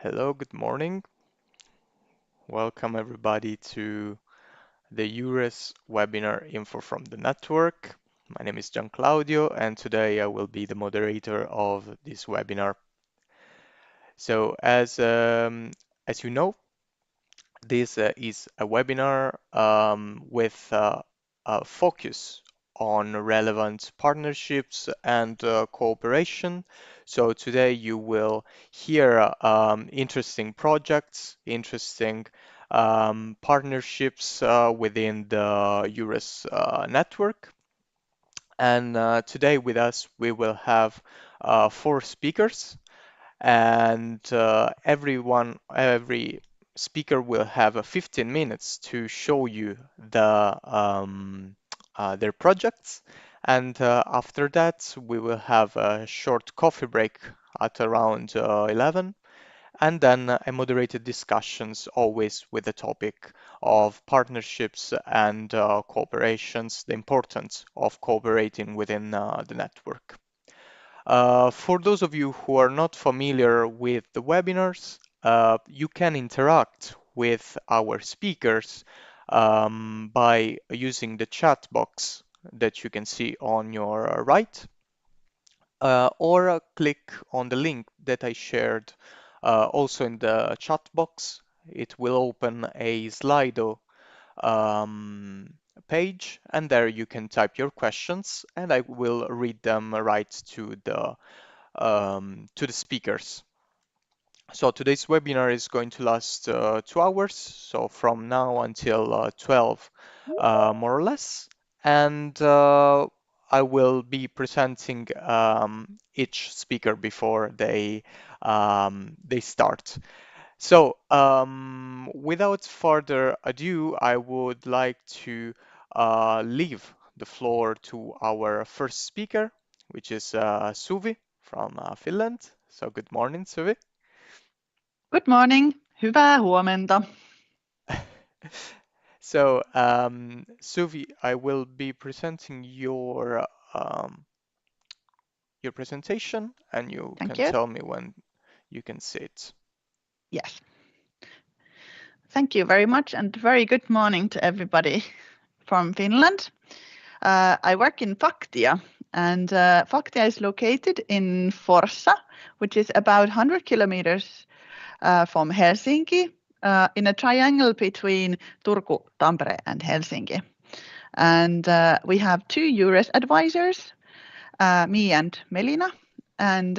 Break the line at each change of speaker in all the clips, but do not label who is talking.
Hello, good morning. Welcome everybody to the EURES Webinar Info from the network. My name is Gian Claudio and today I will be the moderator of this webinar. So as you know, this is a webinar with a focus on relevant partnerships and cooperation. So today you will hear interesting projects, interesting partnerships within the EURES network. And today with us we will have 4 speakers, and every speaker will have 15 minutes to show you their projects, and after that we will have a short coffee break at around 11, and then a moderated discussions, always with the topic of partnerships and cooperations, the importance of cooperating within the network. For those of you who are not familiar with the webinars, you can interact with our speakers by using the chat box that you can see on your right, or click on the link that I shared also in the chat box. It will open a Slido page, and there you can type your questions and I will read them right to the speakers. So today's webinar is going to last 2 hours, so from now until 12 more or less, and I will be presenting each speaker before they start. So without further ado, I would like to leave the floor to our first speaker, which is Suvi from Finland. So good morning, Suvi.
Good morning. Hyvää huomenta.
So Suvi, I will be presenting your presentation, and you
Thank
can
you.
tell me when you can see it.
Yes. Thank you very much, and very good morning to everybody from Finland. I work in Faktia, and Faktia is located in Forssa, which is about 100 kilometers from Helsinki, in a triangle between Turku, Tampere, and Helsinki. And we have 2 EURES advisors, me and Melina. And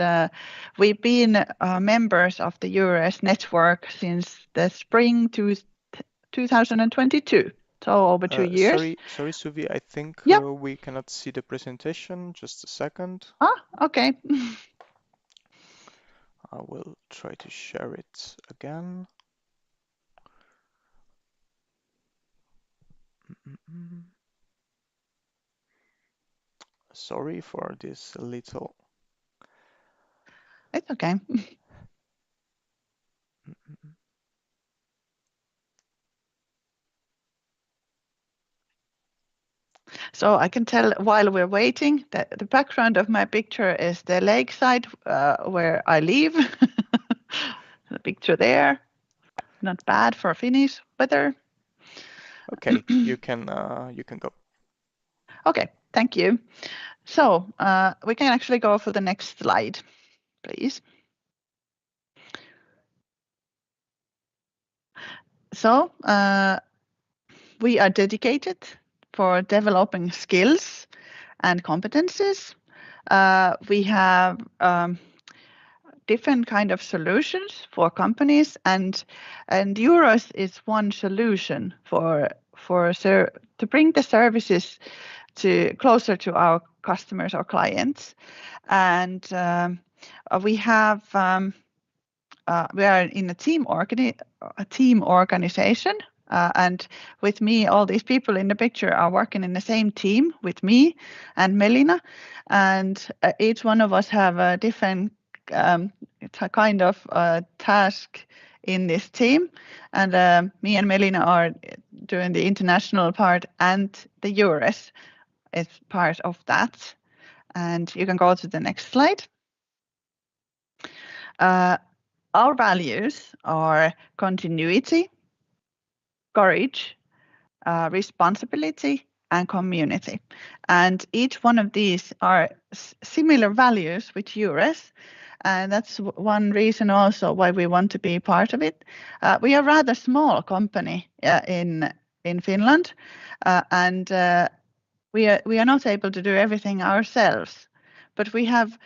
we've been members of the EURES network since the spring 2022, so over 2 years.
Sorry, Suvi, I think
Yep.
we cannot see the presentation. Just a second.
Okay.
I will try to share it again. Sorry for this little.
It's okay. So I can tell while we're waiting that the background of my picture is the lakeside where I live. The picture there, not bad for Finnish weather.
Okay, you can go.
Okay, thank you. So we can actually go for the next slide, please. So we are dedicated for developing skills and competencies. We have different kind of solutions for companies, and EURES is one solution to bring the services closer to our customers or clients. And we are in a team organization, and with me, all these people in the picture are working in the same team with me and Melina, and each one of us have a different kind of task in this team, and me and Melina are doing the international part, and the EURES is part of that. And you can go to the next slide. our values are continuity, courage, responsibility, and community. And each one of these are similar values with EURES. And that's one reason also why we want to be part of it. We are a rather small company in Finland, and we are not able to do everything ourselves. But we have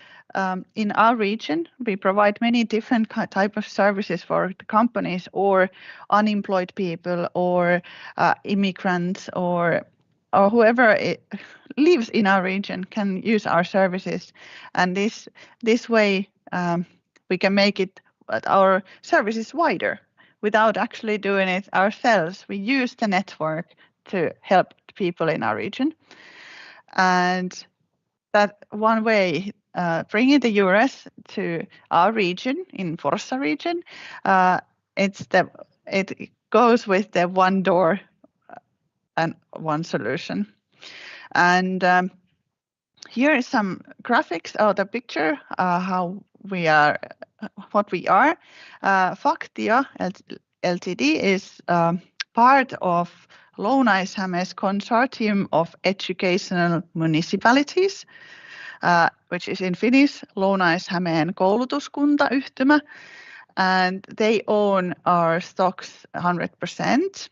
in our region, we provide many different type of services for the companies or unemployed people or immigrants or whoever lives in our region can use our services. And this way we can make it our services wider without actually doing it ourselves. We use the network to help people in our region. And that one way, bringing the EURES to our region, in Forssa region, it goes with the one door and one solution. And here is some graphics or the picture how we are, what we are. Faktia Ltd is part of Lounais-Hämee's consortium of educational municipalities, which is in Finnish Lounais-Hämeen koulutuskuntayhtymä, and they own our stocks 100%.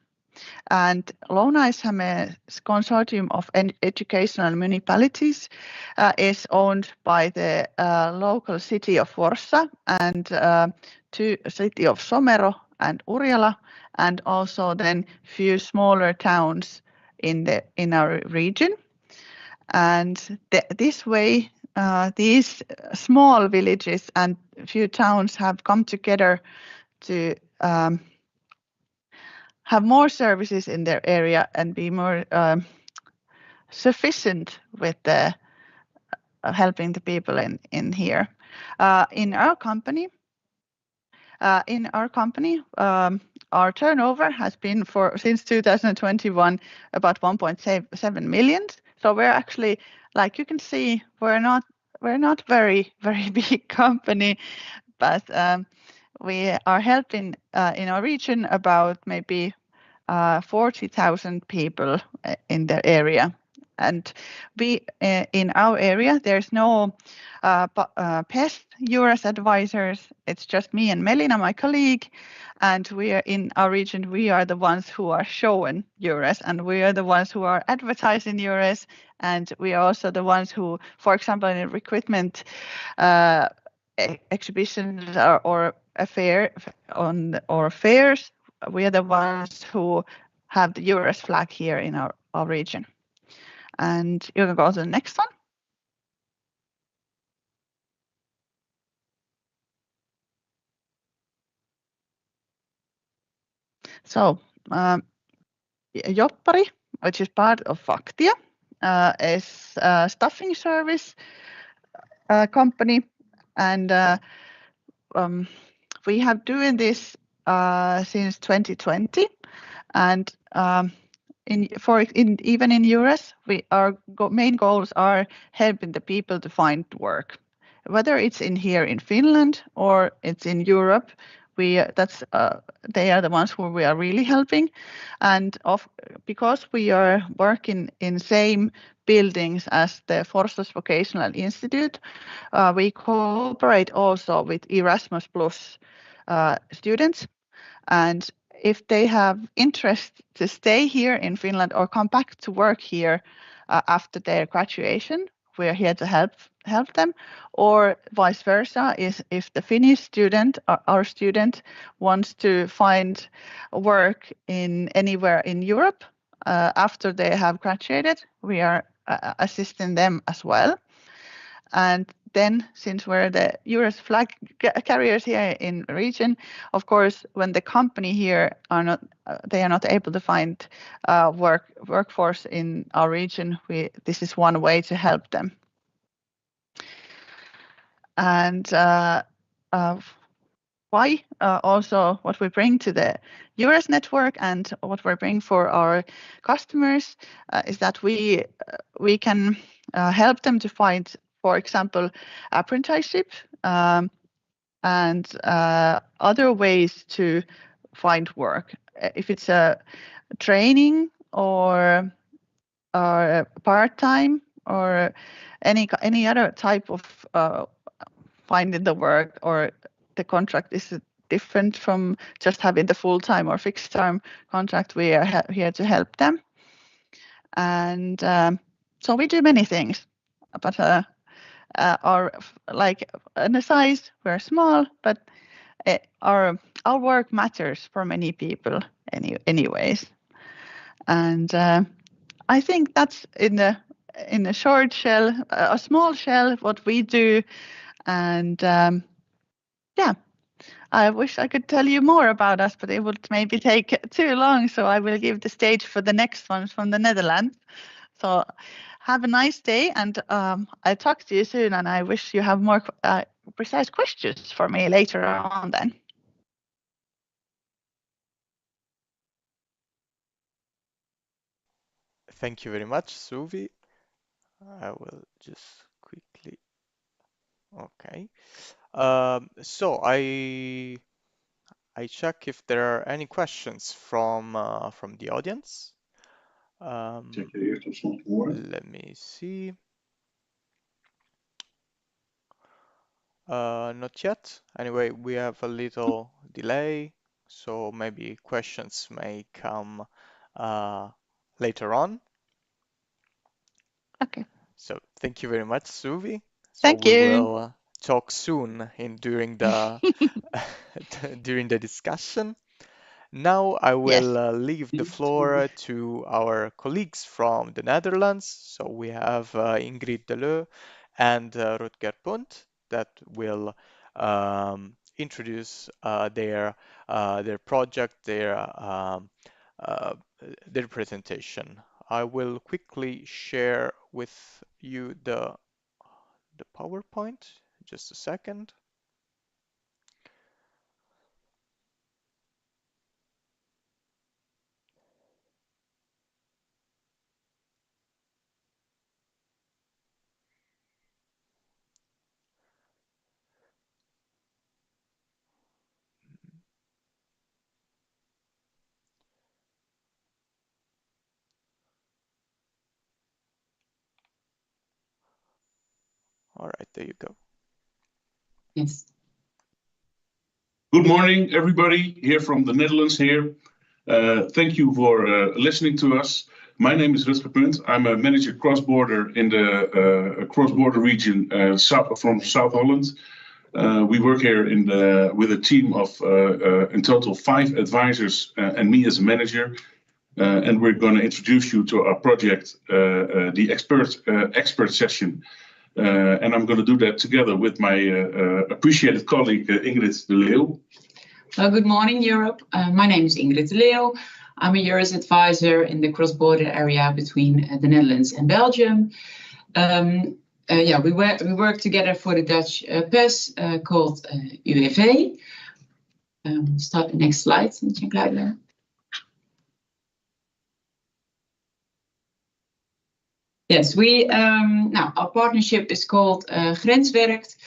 And Lounais-Hämee's consortium of educational municipalities is owned by the local city of Forssa and to city of Somero and Urjala, and also then few smaller towns in our region. And this way, these small villages and few towns have come together to have more services in their area and be more sufficient with the helping the people in here. In our company, our turnover has been since 2021 about 1.7 million. So we're actually, like you can see, we're not very big company, but we are helping in our region about maybe 40,000 people in the area. And we in our area, there's no pest EURES advisors. It's just me and Melina, my colleague. And we are in our region, we are the ones who are showing EURES, and we are the ones who are advertising EURES. And we are also the ones who, for example, in recruitment exhibitions or fairs, we are the ones who have the EURES flag here in our region. And you can go to the next one. So Joppari, which is part of Faktia, is a staffing service company, and we have doing this since 2020, and even in EURES, our main goals are helping the people to find work, whether it's here in Finland or it's in Europe. They are the ones who we are really helping, and because we are working in same buildings as the Forssa's Vocational Institute, we cooperate also with Erasmus Plus students, and if they have interest to stay here in Finland or come back to work here after their graduation, we are here to help them, or vice versa. If the Finnish student, our student, wants to find work anywhere in Europe after they have graduated, we are assisting them as well. And then, since we're the EURES flag carriers here in the region, of course, when the company here are not able to find workforce in our region, this is one way to help them. And why also what we bring to the EURES network and what we bring for our customers is that we can help them to find, for example, apprenticeship, and other ways to find work. If it's a training or part-time or any other type of finding the work, or the contract is different from just having the full-time or fixed-term contract, we are here to help them. And so we do many things, but our like in the size, we're small, but our work matters for many people anyways. And I think that's in a short shell, a small shell, what we do. And yeah, I wish I could tell you more about us, but it would maybe take too long. So I will give the stage for the next one from the Netherlands. So have a nice day, and I'll talk to you soon. And I wish you have more precise questions for me later on then.
Thank you very much, Suvi. I will just quickly. Okay. So I check if there are any questions from the audience. Let me see. Not yet. Anyway, we have a little delay, so maybe questions may come later on.
Okay.
So thank you very much, Suvi. So
Thank
we
you.
will talk soon during the during the discussion. Now I will leave the floor to our colleagues from the Netherlands. So we have Ingrid Leeuw and Rutger Punt that will introduce their project, their presentation. I will quickly share with you the PowerPoint. Just a second. All right, there you go.
Yes. Good morning, everybody here from the Netherlands here. Thank you for listening to us. My name is Rutger Punt. I'm a manager cross-border in the cross-border region from South Holland. We work here with a team of in total 5 advisors and me as a manager. And we're going to introduce you to our project, the expert session. And I'm going to do that together with my appreciated colleague, Ingrid Leeuw.
Good morning, Europe. My name is Ingrid Leeuw. I'm a EURES advisor in the cross-border area between the Netherlands and Belgium. We work together for the Dutch PES called UWV. Start the next slide. Yes, our partnership is called Grenswerkt.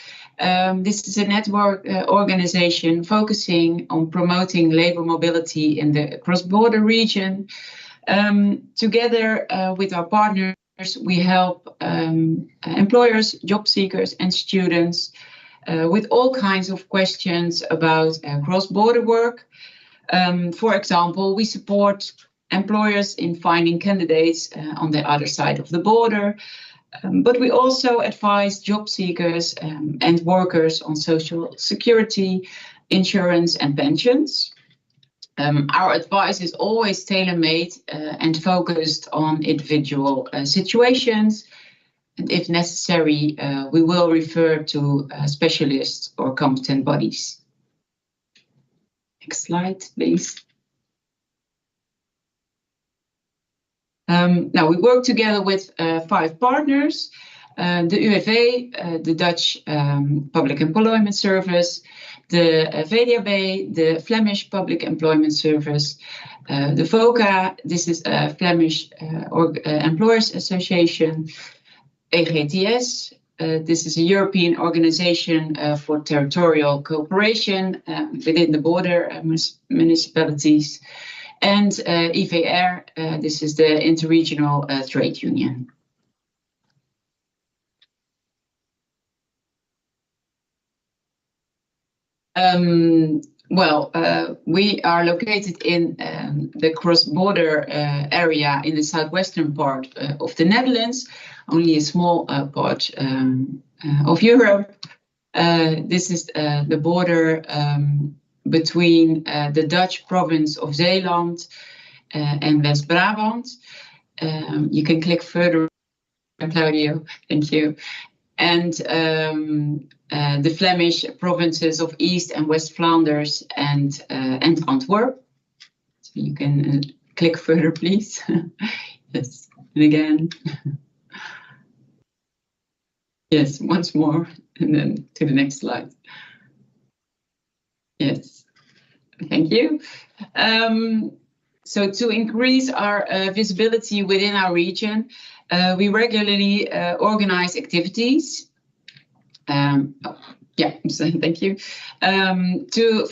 This is a network organization focusing on promoting labor mobility in the cross-border region. Together with our partners, we help employers, job seekers, and students with all kinds of questions about cross-border work. For example, we support employers in finding candidates on the other side of the border, but we also advise job seekers and workers on social security, insurance, and pensions. Our advice is always tailor-made and focused on individual situations. And if necessary, we will refer to specialists or competent bodies. Next slide, please. Now, we work together with 5 partners, the UWV, the Dutch Public Employment Service, the VDAB, the Flemish Public Employment Service, the VOCA, this is a Flemish Employers Association, EGTS, This is a European organization for territorial cooperation within the border municipalities. And EVR, this is the interregional trade union. We are located in the cross-border area in the southwestern part of the Netherlands, only a small part of Europe. This is the border between the Dutch province of Zeeland and West Brabant. You can click further, Claudio, thank you. And the Flemish provinces of East and West Flanders and Antwerp. So you can click further, please. Yes, and again. Yes, once more, and then to the next slide. Yes, thank you. So to increase our visibility within our region, we regularly organize activities. Thank you.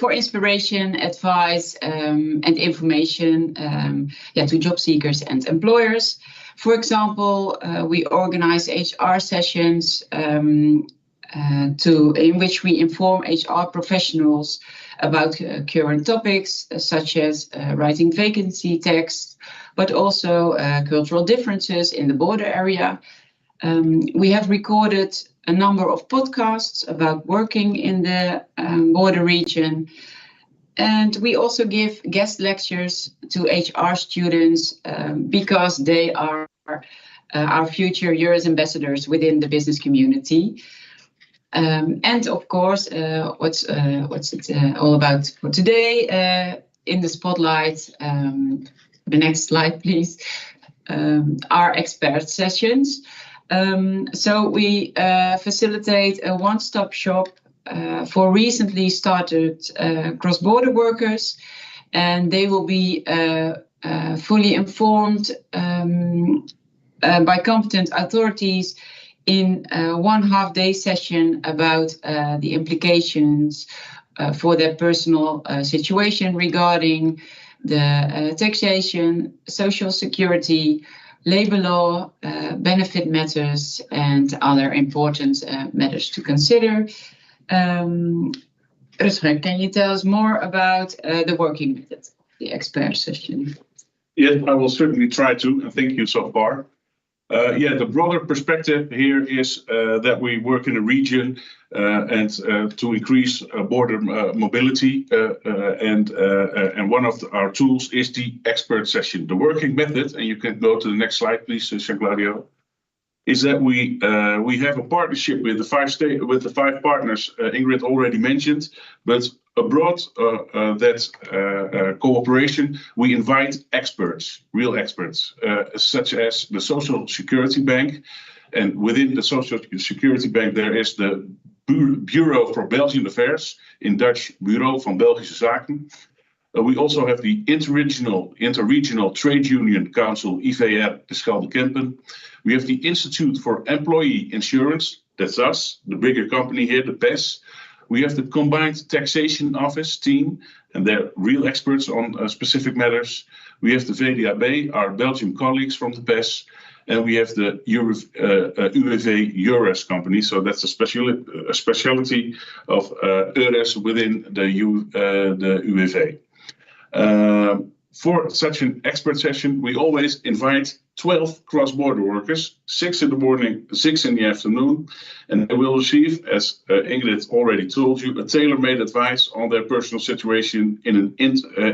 For inspiration, advice, and information to job seekers and employers. For example, we organize HR sessions in which we inform HR professionals about current topics such as writing vacancy text, but also cultural differences in the border area. We have recorded a number of podcasts about working in the border region. And we also give guest lectures to HR students because they are our future EURES ambassadors within the business community. And of course, what's it all about for today? In the spotlight, the next slide, please, our expert sessions. So we facilitate a one-stop shop for recently started cross-border workers, and they will be fully informed by competent authorities in one half-day session about the implications for their personal situation regarding the taxation, social security, labor law, benefit matters, and other important matters to consider. Rutger, can you tell us more about the working method, the expert session?
Yes, I will certainly try to, and thank you so far. The broader perspective here is that we work in a region and to increase border mobility, and one of our tools is the expert session. The working method, and you can go to the next slide, please, Claudio, is that we have a partnership with the five partners Ingrid already mentioned, but abroad that cooperation, we invite experts, real experts, such as the Social Security Bank. And within the Social Security Bank, there is the Bureau for Belgian Affairs, in Dutch Bureau van Belgische Zaken. We also have the Interregional Trade Union Council, EVR, de Schelde-Kempen. We have the Institute for Employee Insurance, that's us, the bigger company here, the PES. We have the Combined Taxation Office team, and they're real experts on specific matters. We have the VDAB, our Belgian colleagues from the PES, and we have the UWV EURES company. So that's a specialty of EURES within the UWV. For such an expert session, we always invite 12 cross-border workers, 6 in the morning, 6 in the afternoon, and they will receive, as Ingrid already told you, a tailor-made advice on their personal situation in an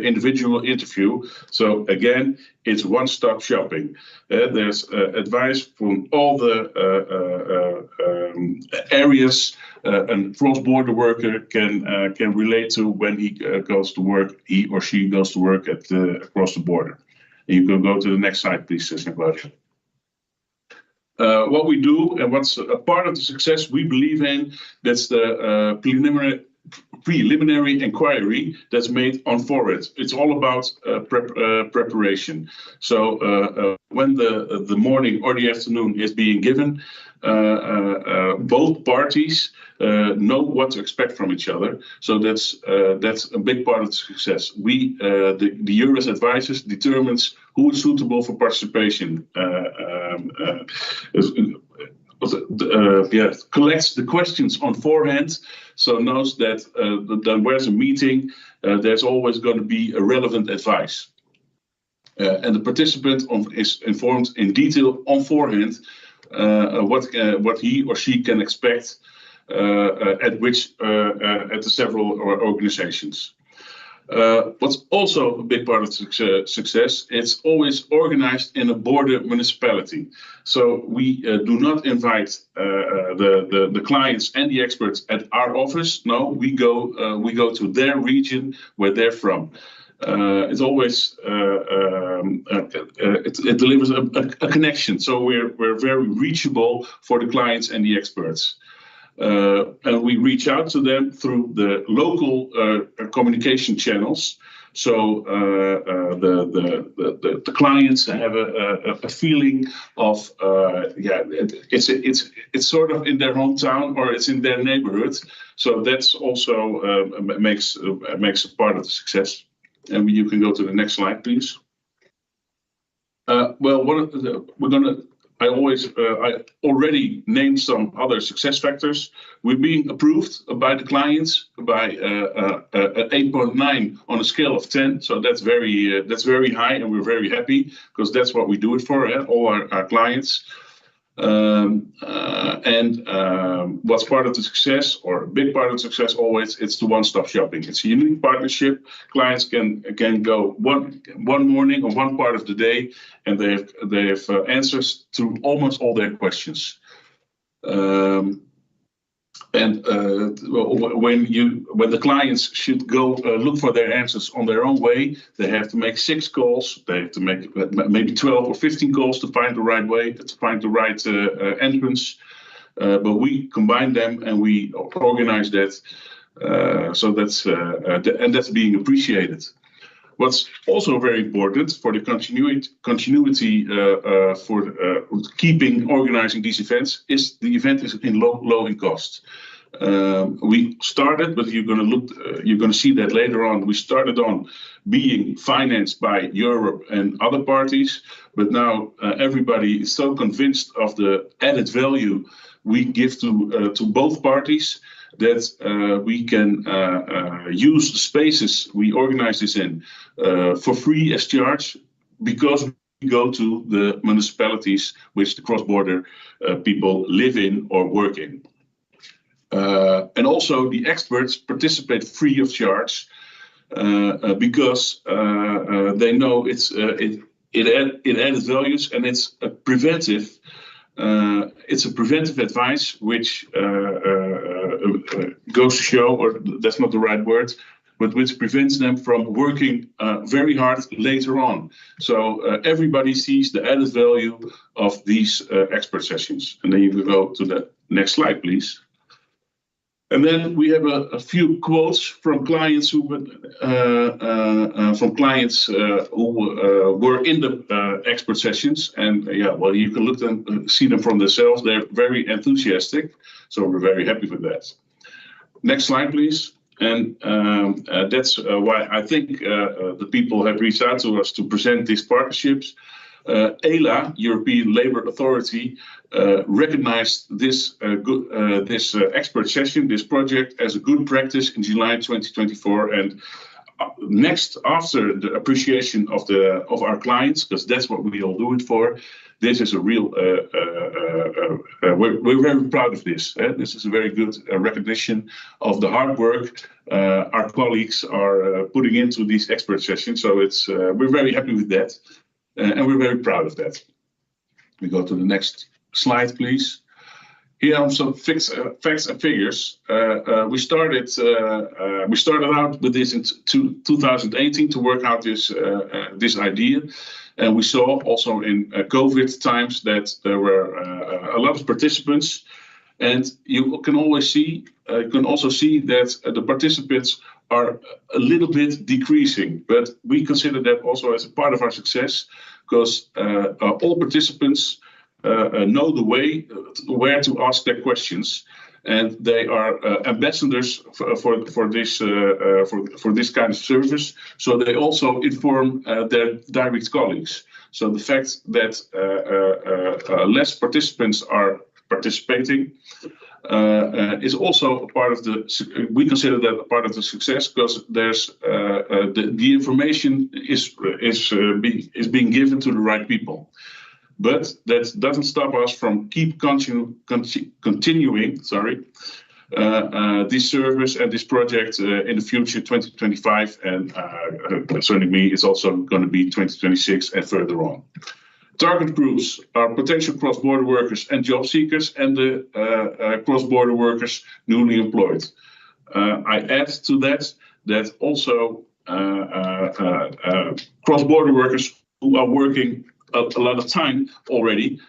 individual interview. So again, it's one-stop shopping. There's advice from all the areas a cross-border worker can relate to when he goes to work, he or she goes to work across the border. You can go to the next slide, please, Claudia. What we do and what's a part of the success we believe in, that's the preliminary inquiry that's made on forward. It's all about preparation. So when the morning or the afternoon is being given, both parties know what to expect from each other. So that's a big part of the success. The EURES advisors determines who is suitable for participation. Collects the questions on forehand, so knows that where's a meeting, there's always going to be a relevant advice. And the participant is informed in detail on forehand what he or she can expect at the several organizations. What's also a big part of success, it's always organized in a border municipality. So we do not invite the clients and the experts at our office. No, we go to their region where they're from. It's always it delivers a connection. So we're very reachable for the clients and the experts. And we reach out to them through the local communication channels. So the clients have a feeling of it's sort of in their hometown or it's in their neighborhood. So that's also makes a part of the success. And you can go to the next slide, please. I already named some other success factors. We're being approved by the clients by 8.9 on a scale of 10. So that's very high, and we're very happy because that's what we do it for, all our clients. What's part of the success, or a big part of the success always, it's the one-stop shopping. It's a unique partnership. Clients can go one morning or one part of the day, and they have answers to almost all their questions. When the clients should go look for their answers on their own way, they have to make 6 calls. They have to make maybe 12 or 15 calls to find the right way, to find the right entrance. But we combine them and we organize that. So that's being appreciated. What's also very important for the continuity for keeping organizing these events is the event is in low in cost. We started, but you're going to see that later on. We started on being financed by Europe and other parties, but now everybody is so convinced of the added value we give to both parties that we can use the spaces we organize this in for free as charge, because we go to the municipalities which the cross-border people live in or work in. And also the experts participate free of charge because they know it added values, and it's a preventive. It's a preventive advice, which goes to show, or that's not the right word, but which prevents them from working very hard later on. So everybody sees the added value of these expert sessions. And then you can go to the next slide, please. And then we have a few quotes from clients who were in the expert sessions, and you can look and see them from themselves. They're very enthusiastic, so we're very happy with that. Next slide, please. And that's why I think the people have reached out to us to present these partnerships. ELA, European Labour Authority, recognized this expert session, this project, as a good practice in July 2024. And next, after the appreciation of our clients, because that's what we all do it for, this is a real. We're very proud of this. This is a very good recognition of the hard work our colleagues are putting into these expert sessions. So we're very happy with that. And we're very proud of that. We go to the next slide, please. Here are some facts and figures. We started out with this in 2018 to work out this idea, and we saw also in COVID times that there were a lot of participants, and you can also see that the participants are a little bit decreasing, but we consider that also as a part of our success, because all participants know the way where to ask their questions, and they are ambassadors for this kind of service. So they also inform their direct colleagues. So the fact that less participants are participating is also a part of we consider that a part of the success, because there's the information is being given to the right people. But that doesn't stop us from continuing this service and this project in the future, 2025, and concerning me, it's also going to be 2026 and further on. Target groups are potential cross-border workers and job seekers, and the cross-border workers newly employed. I add to that also cross-border workers who are working a lot of time already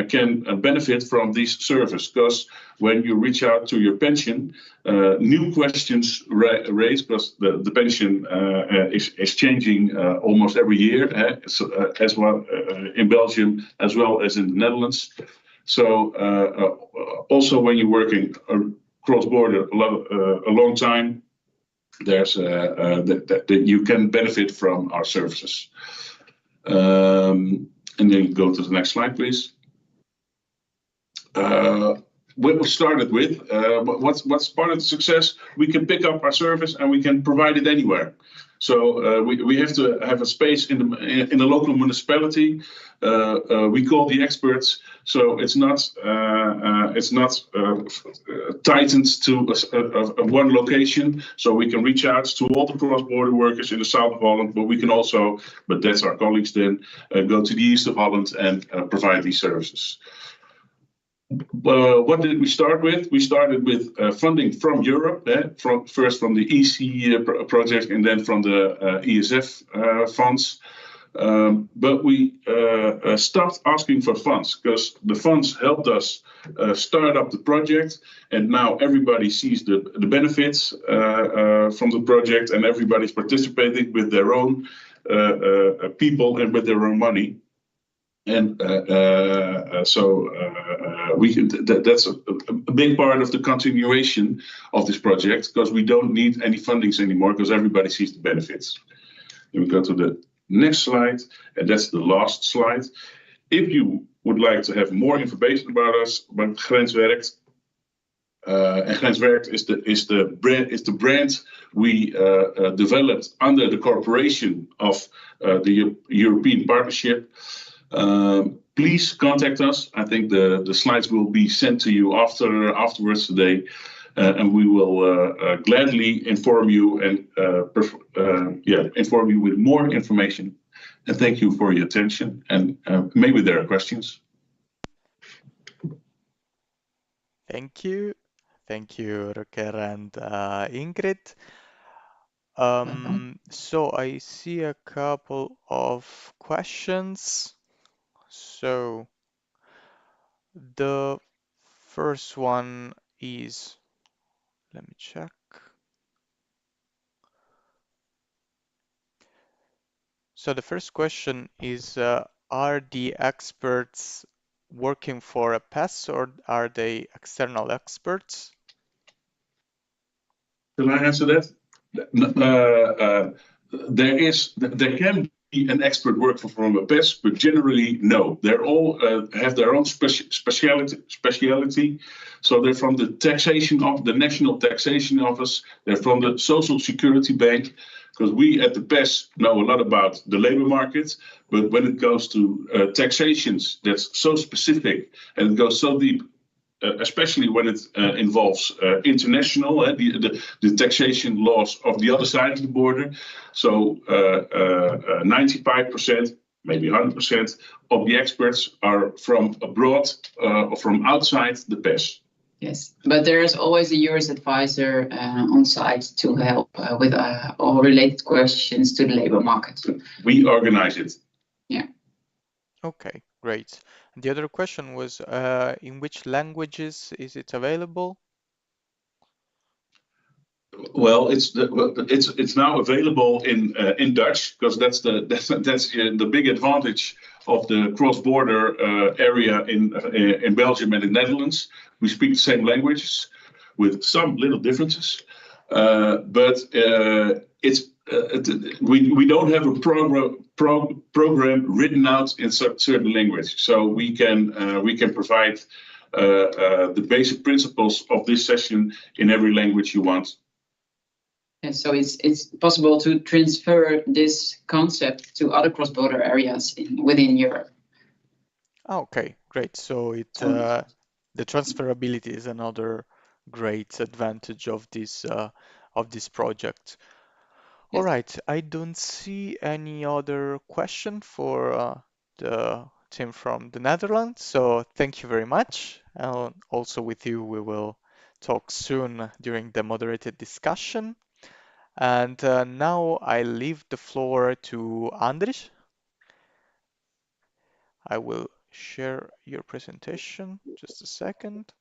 can benefit from this service, because when you reach out to your pension, new questions raised, because the pension is changing almost every year, as well in Belgium as well as in the Netherlands. So also when you're working cross-border a long time, there's that you can benefit from our services. And then go to the next slide, please. What we started with, what's part of the success? We can pick up our service and we can provide it anywhere. So we have to have a space in the local municipality. We call the experts, so it's not tightened to one location. So we can reach out to all the cross-border workers in the south of Holland, but we can also, but that's our colleagues then, go to the east of Holland and provide these services. What did we start with? We started with funding from Europe, first from the EC project and then from the ESF funds. But we stopped asking for funds, because the funds helped us start up the project, and now everybody sees the benefits from the project, and everybody's participating with their own people and with their own money. And that's a big part of the continuation of this project, because we don't need any fundings anymore, because everybody sees the benefits. Then we go to the next slide, and that's the last slide. If you would like to have more information about us, about Grenswerkt, and Grenswerkt is the brand we developed under the corporation of the European Partnership. Please contact us. I think the slides will be sent to you afterwards today, and we will gladly inform you and inform you with more information. And thank you for your attention. And maybe there are questions.
Thank you, Rutger and Ingrid. So I see a couple of questions. So the first one is, let me check. So the first question is, are the experts working for a PES, or are they external experts?
Can I answer that? There can be an expert working from a PES, but generally no. They're all have their own speciality. So they're from the taxation of the National Taxation Office. They're from the Social Security Bank, because we at the PES know a lot about the labor market, but when it goes to taxations, that's so specific and it goes so deep. Especially when it involves international, the taxation laws of the other side of the border. So 95%, maybe 100% of the experts are from abroad or from outside the PES.
Yes, but there is always a EURES advisor on site to help with all related questions to the labor market.
We organize it.
Yeah.
Okay, great. The other question was, in which languages is it available?
Well, it's now available in Dutch, because that's the big advantage of the cross-border area in Belgium and the Netherlands. We speak the same languages with some little differences, but we don't have a program written out in certain language, so we can provide the basic principles of this session in every language you want.
And so it's possible to transfer this concept to other cross-border areas within Europe.
Okay, great. So the transferability is another great advantage of this project.
Yes.
All right, I don't see any other question for the team from the Netherlands. So thank you very much. Also with you, we will talk soon during the moderated discussion. And now I leave the floor to Andris. I will share your presentation. Just a second.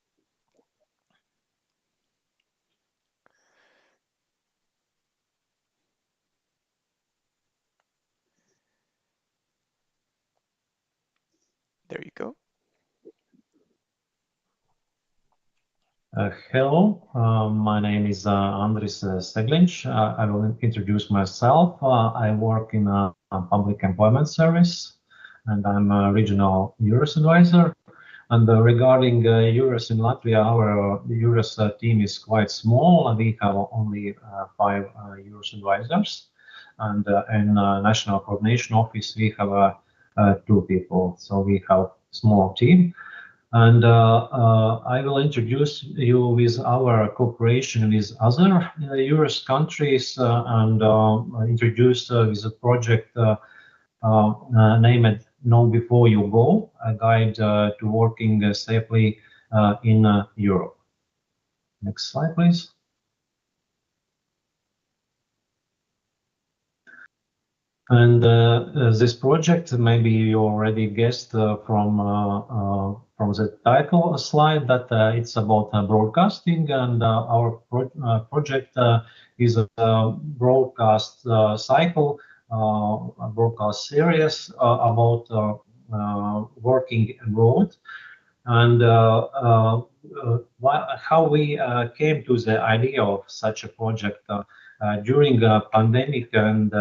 There you go.
Hello, my name is Andris Segliņš. I will introduce myself. I work in a public employment service, and I'm a regional EURES advisor. And regarding EURES in Latvia, our EURES team is quite small. We have only 5 EURES advisors, and in National Coordination Office we have 2 people. So we have a small team. And I will introduce you with our cooperation with other EURES countries and introduce with a project named Know Before You Go, a guide to working safely in Europe. Next slide, please. And this project, maybe you already guessed from the title slide that it's about broadcasting, and our project is a broadcast cycle, a broadcast series about working abroad, and how we came to the idea of such a project during the pandemic, and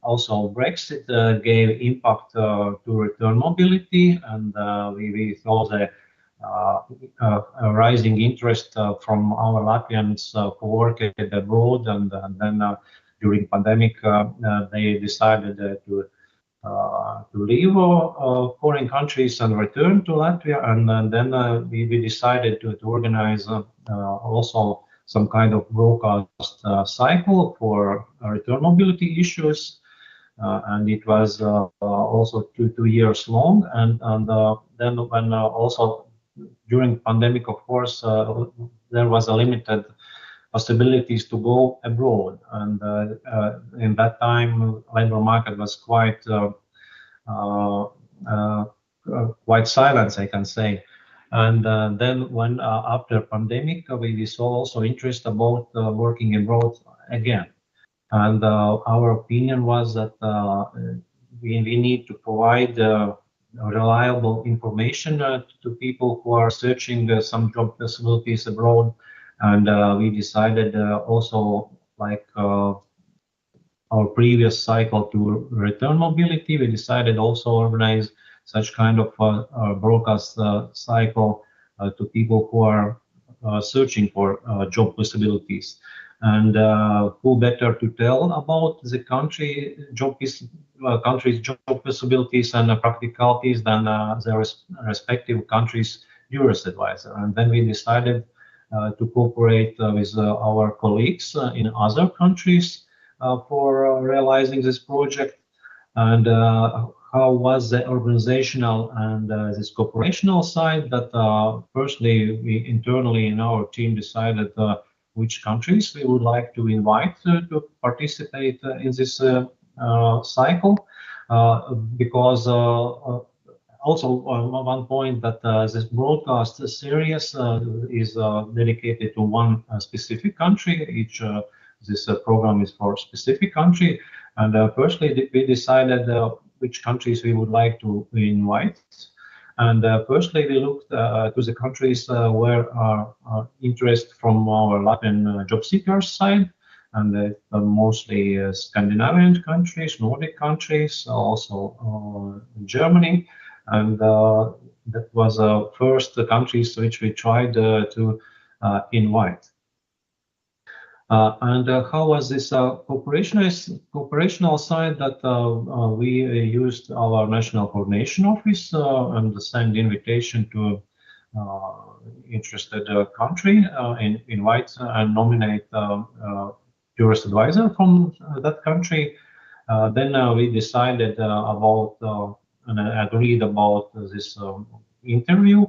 also Brexit gave impact to return mobility, and we saw the rising interest from our Latvians who work abroad, and then during pandemic they decided to leave foreign countries and return to Latvia, and then we decided to organize also some kind of broadcast cycle for return mobility issues. And it was also two years long, and then when also during pandemic, of course, there was a limited possibilities to go abroad, and in that time labor market was quite silent, I can say. And then when after pandemic, we saw also interest about working abroad again. And our opinion was that we need to provide reliable information to people who are searching some job possibilities abroad. And we decided also, like our previous cycle to return mobility, we decided also organize such kind of broadcast cycle to people who are searching for job possibilities. And who better to tell about the country's job possibilities and practicalities than the respective countries' EURES advisor. And then we decided to cooperate with our colleagues in other countries for realizing this project. And how was the organizational and this cooperational side? That firstly, we internally in our team decided which countries we would like to invite to participate in this cycle, because also one point that this broadcast series is dedicated to one specific country. Each this program is for a specific country, and firstly we decided which countries we would like to invite. And firstly, we looked to the countries where our interest from our Latvian job seekers side, and mostly Scandinavian countries, Nordic countries, also Germany, and that was first the countries which we tried to invite. And how was this operational side? That we used our national coordination office and send invitation to interested country, invite and nominate EURES advisor from that country. Then we decided about and agreed about this interview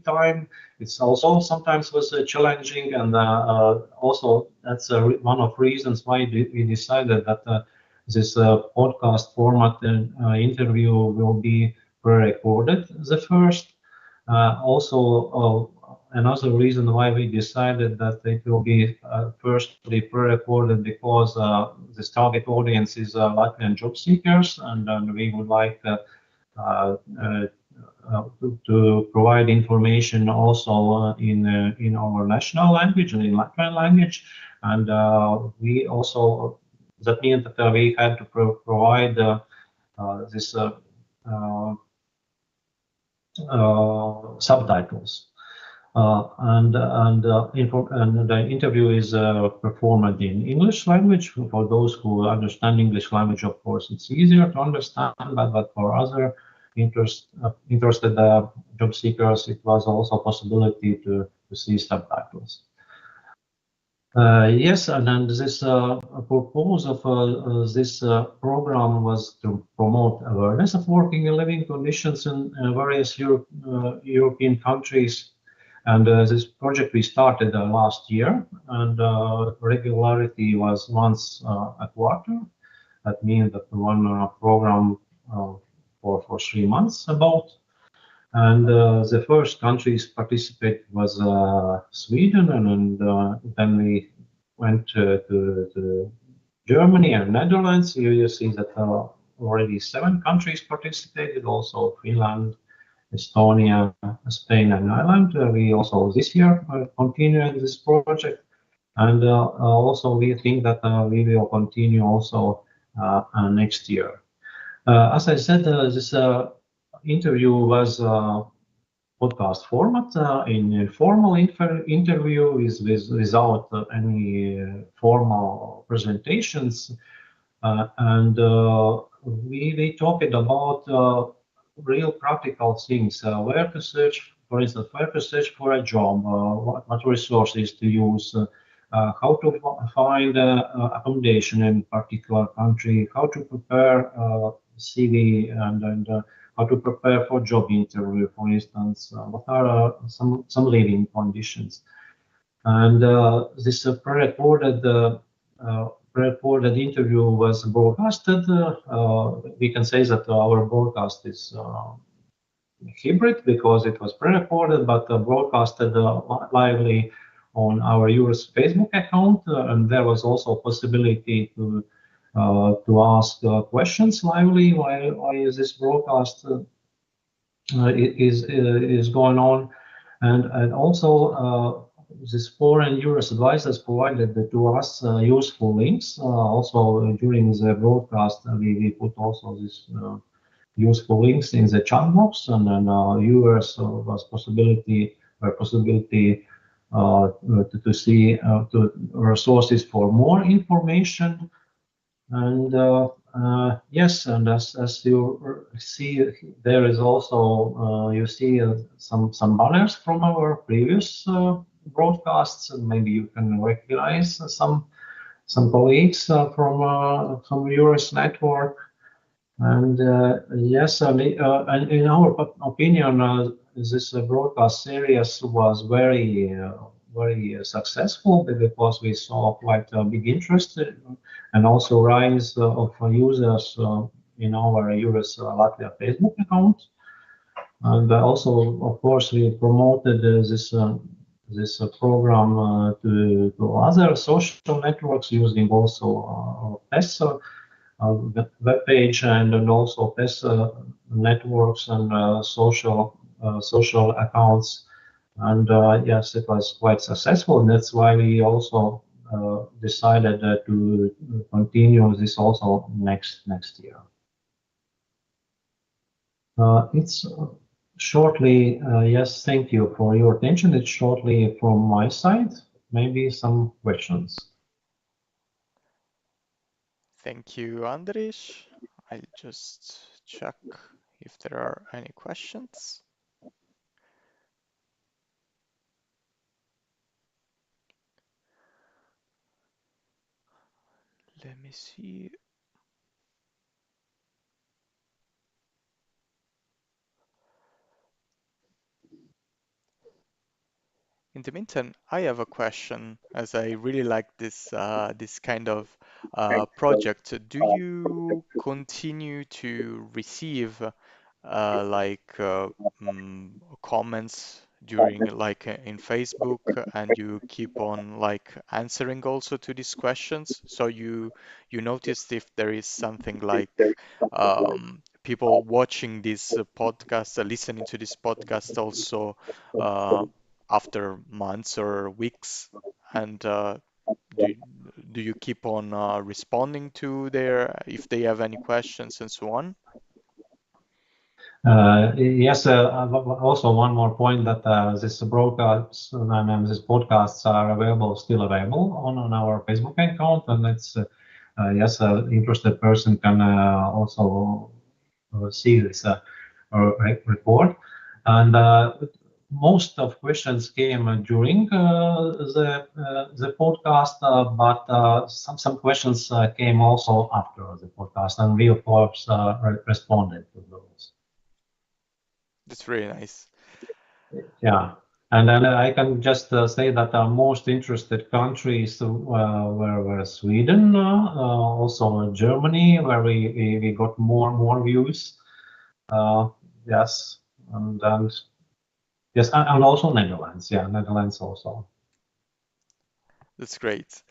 time. It's also sometimes was challenging, and also that's one of reasons why we decided that this podcast format and interview will be pre-recorded the first. Also another reason why we decided that it will be firstly pre-recorded, because this target audience is Latvian job seekers, and we would like to provide information also in our national language and in Latvian language, and we also, that means that we had to provide this subtitles, and the interview is performed in English language. For those who understand English language, of course, it's easier to understand, but for other interested job seekers, it was also a possibility to see subtitles. Yes, and then this purpose of this program was to promote awareness of working and living conditions in various European countries. And this project we started last year, and regularity was once a quarter. That means that one program for 3 months about. And the first countries participated was Sweden, and then we went to Germany and Netherlands. You see that already 7 countries participated, also Finland, Estonia, Spain, and Ireland. We also this year continued this project, and also we think that we will continue also next year. As I said, this interview was podcast format, in informal interview without any formal presentations, and we talked about real practical things, where to search, for instance, where to search for a job, what resources to use, how to find accommodation in particular country, how to prepare CV, and how to prepare for job interview, for instance, what are some living conditions. And this pre-recorded interview was broadcasted. We can say that our broadcast is hybrid, because it was pre-recorded but broadcasted lively on our EURES Facebook account, and there was also a possibility to ask questions lively while this broadcast is going on, and also this foreign EURES advisors provided to us useful links. Also during the broadcast, we put also this useful links in the chat box, and then viewers was possibility to see to resources for more information. And yes, and as you see, there is also you see some banners from our previous broadcasts, and maybe you can recognize some colleagues from EURES network. And yes, and in our opinion, this broadcast series was very successful, because we saw quite a big interest and also rise of users in our EURES Latvia Facebook account. And also, of course, we promoted this program to other social networks using also PES web page and also PES networks and social accounts. And yes, it was quite successful. That's why we also decided to continue this also next year. It's shortly, yes, thank you for your attention. It's shortly from my side. Maybe some questions.
Thank you, Andris. I'll just check if there are any questions. Let me see. In the meantime, I have a question, as I really like this kind of project. Do you continue to receive comments during in Facebook, and you keep on answering also to these questions? So you noticed if there is something people watching this podcast, listening to this podcast also after months or weeks, and do you keep on responding to their if they have any questions and so on?
Yes, also one more point that this broadcast and these podcasts are still available on our Facebook account, and it's yes, an interested person can also see this report. And most of questions came during the podcast, but some questions came also after the podcast, and we of course responded to those.
That's really nice.
Yeah, and then I can just say that our most interested countries were Sweden, also Germany, where we got more views. Yes, and yes, and also Netherlands. Yeah, Netherlands also.
That's great.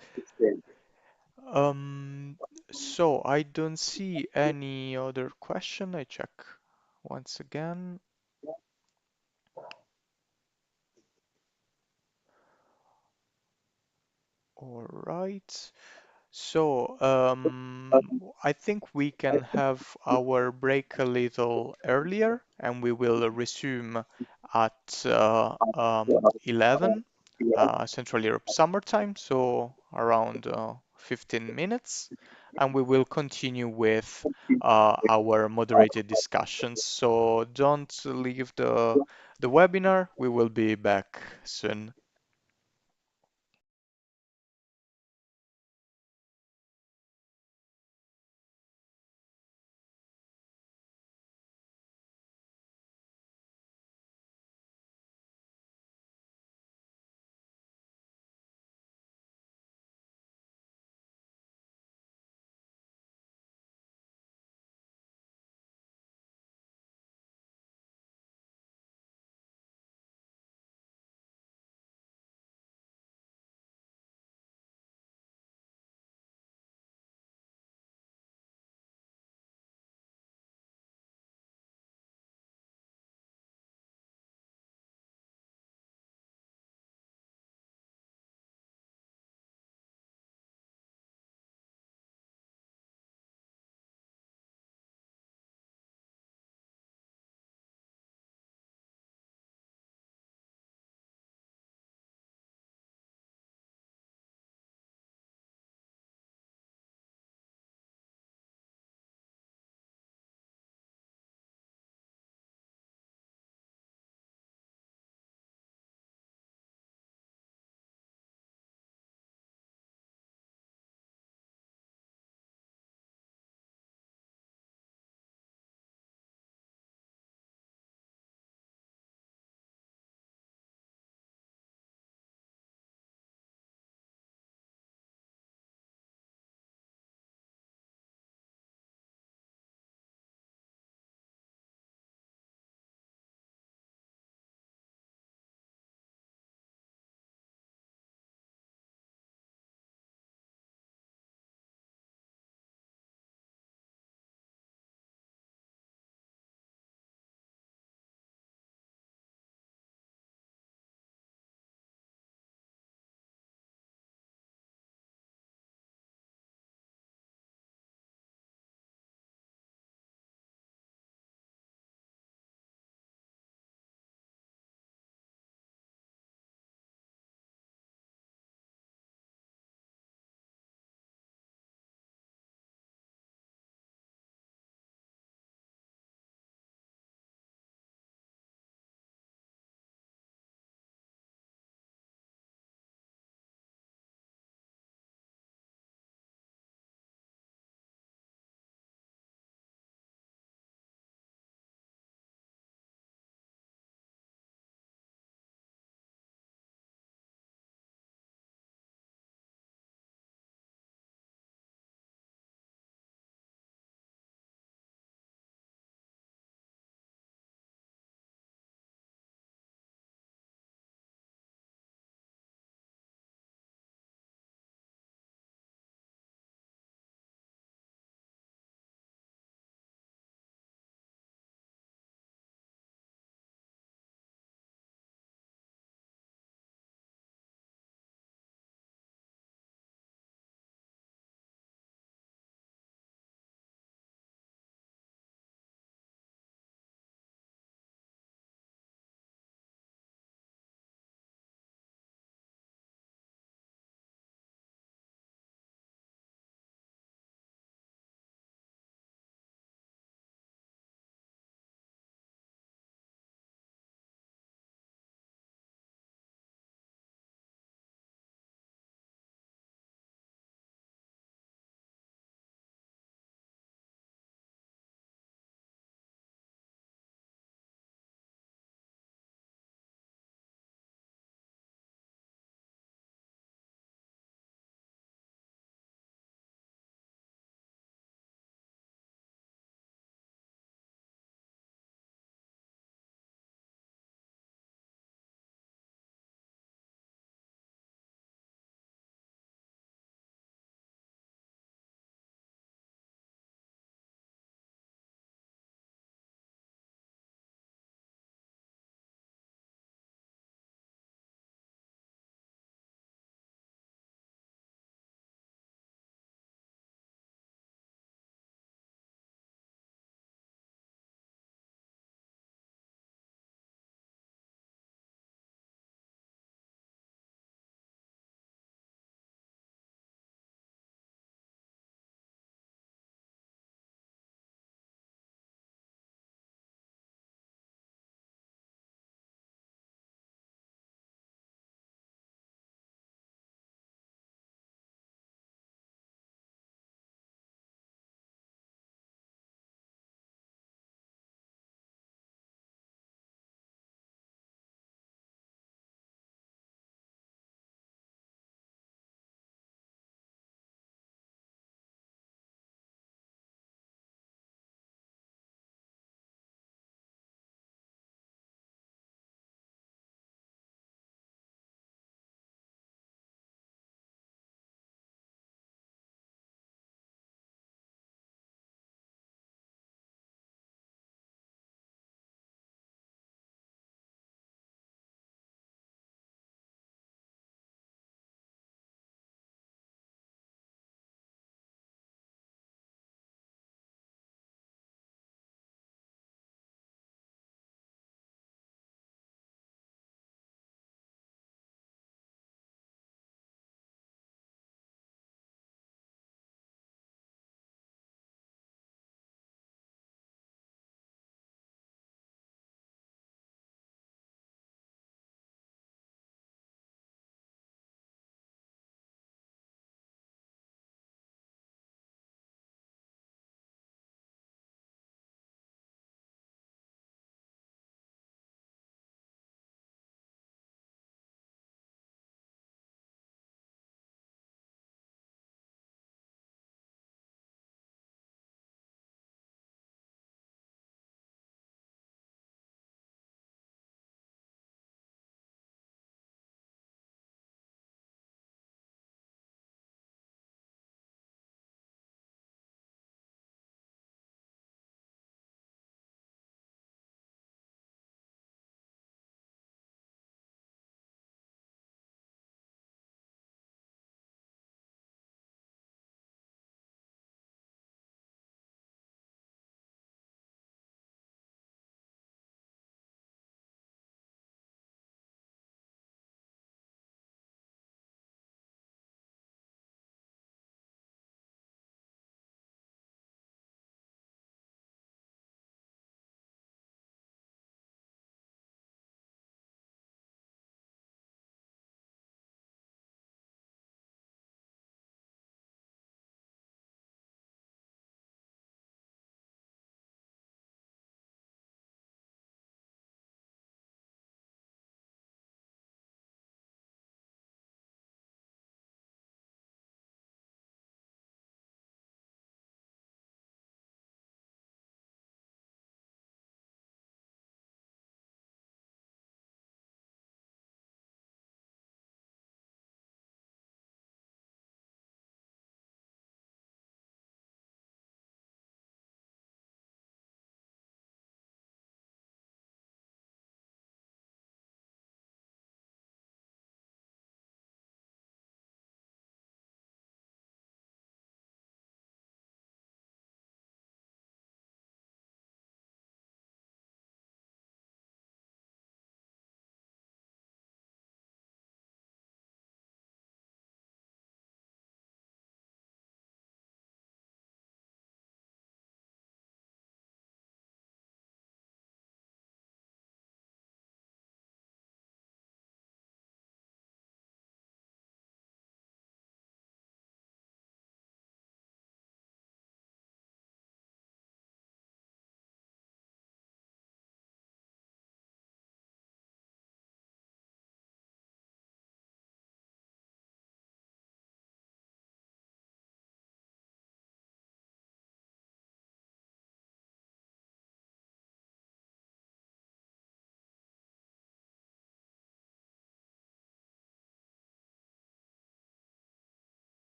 So I don't see any other question. I check once again. All right. So I think we can have our break a little earlier, and we will resume at 11 Central Europe summertime, so around 15 minutes, and we will continue with our moderated discussions. So don't leave the webinar. We will be back soon.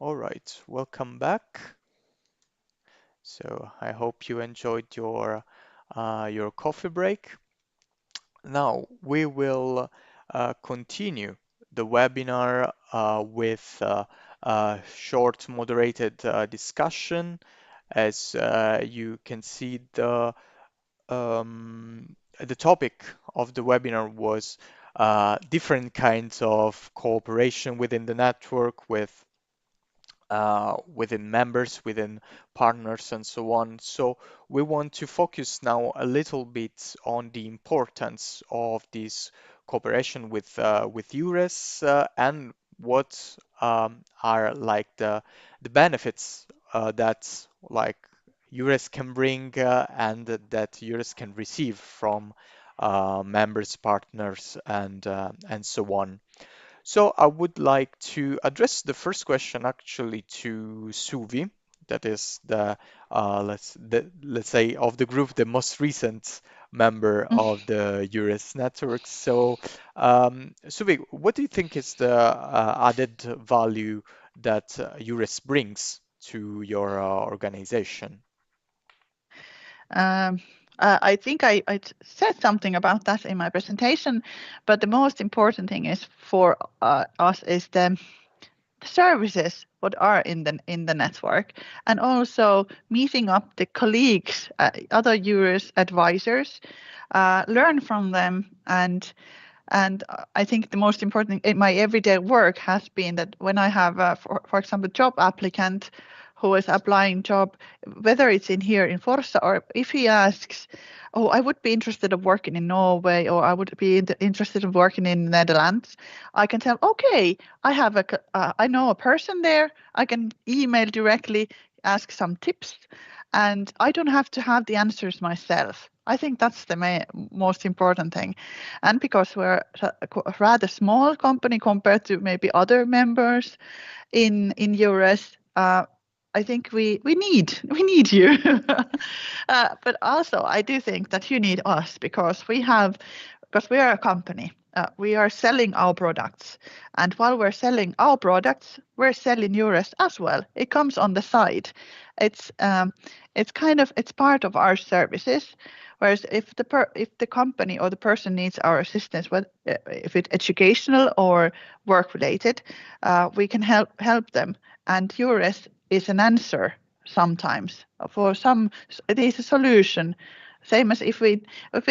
All right, welcome back. So I hope you enjoyed your coffee break. Now we will continue the webinar with a short moderated discussion. As you can see, the topic of the webinar was different kinds of cooperation within the network within members, within partners, and so on. So we want to focus now a little bit on the importance of this cooperation with EURES and what are like the benefits that like EURES can bring and that EURES can receive from members, partners, and so on. So I would like to address the first question actually to Suvi, that is the let's say of the group the most recent member of the EURES network. So Suvi, what do you think is the added value that EURES brings to your organization?
I think I said something about that in my presentation, but the most important thing is for us is the services what are in the network, and also meeting up the colleagues, other EURES advisors, learn from them, and I think the most important in my everyday work has been that when I have, for example, job applicant who is applying job, whether it's in here in Forssa or if he asks, oh, I would be interested in working in Norway, or I would be interested in working in the Netherlands, I can tell, okay, I know a person there. I can email directly, ask some tips, and I don't have to have the answers myself. I think that's the most important thing. And because we're a rather small company compared to maybe other members in EURES, I think we need you. But also I do think that you need us because we are a company. We are selling our products, and while we're selling our products, we're selling EURES as well. It comes on the side. It's part of our services. Whereas if the company or the person needs our assistance, if it's educational or work related, we can help them. And EURES is an answer sometimes. For some, it is a solution. Same as if we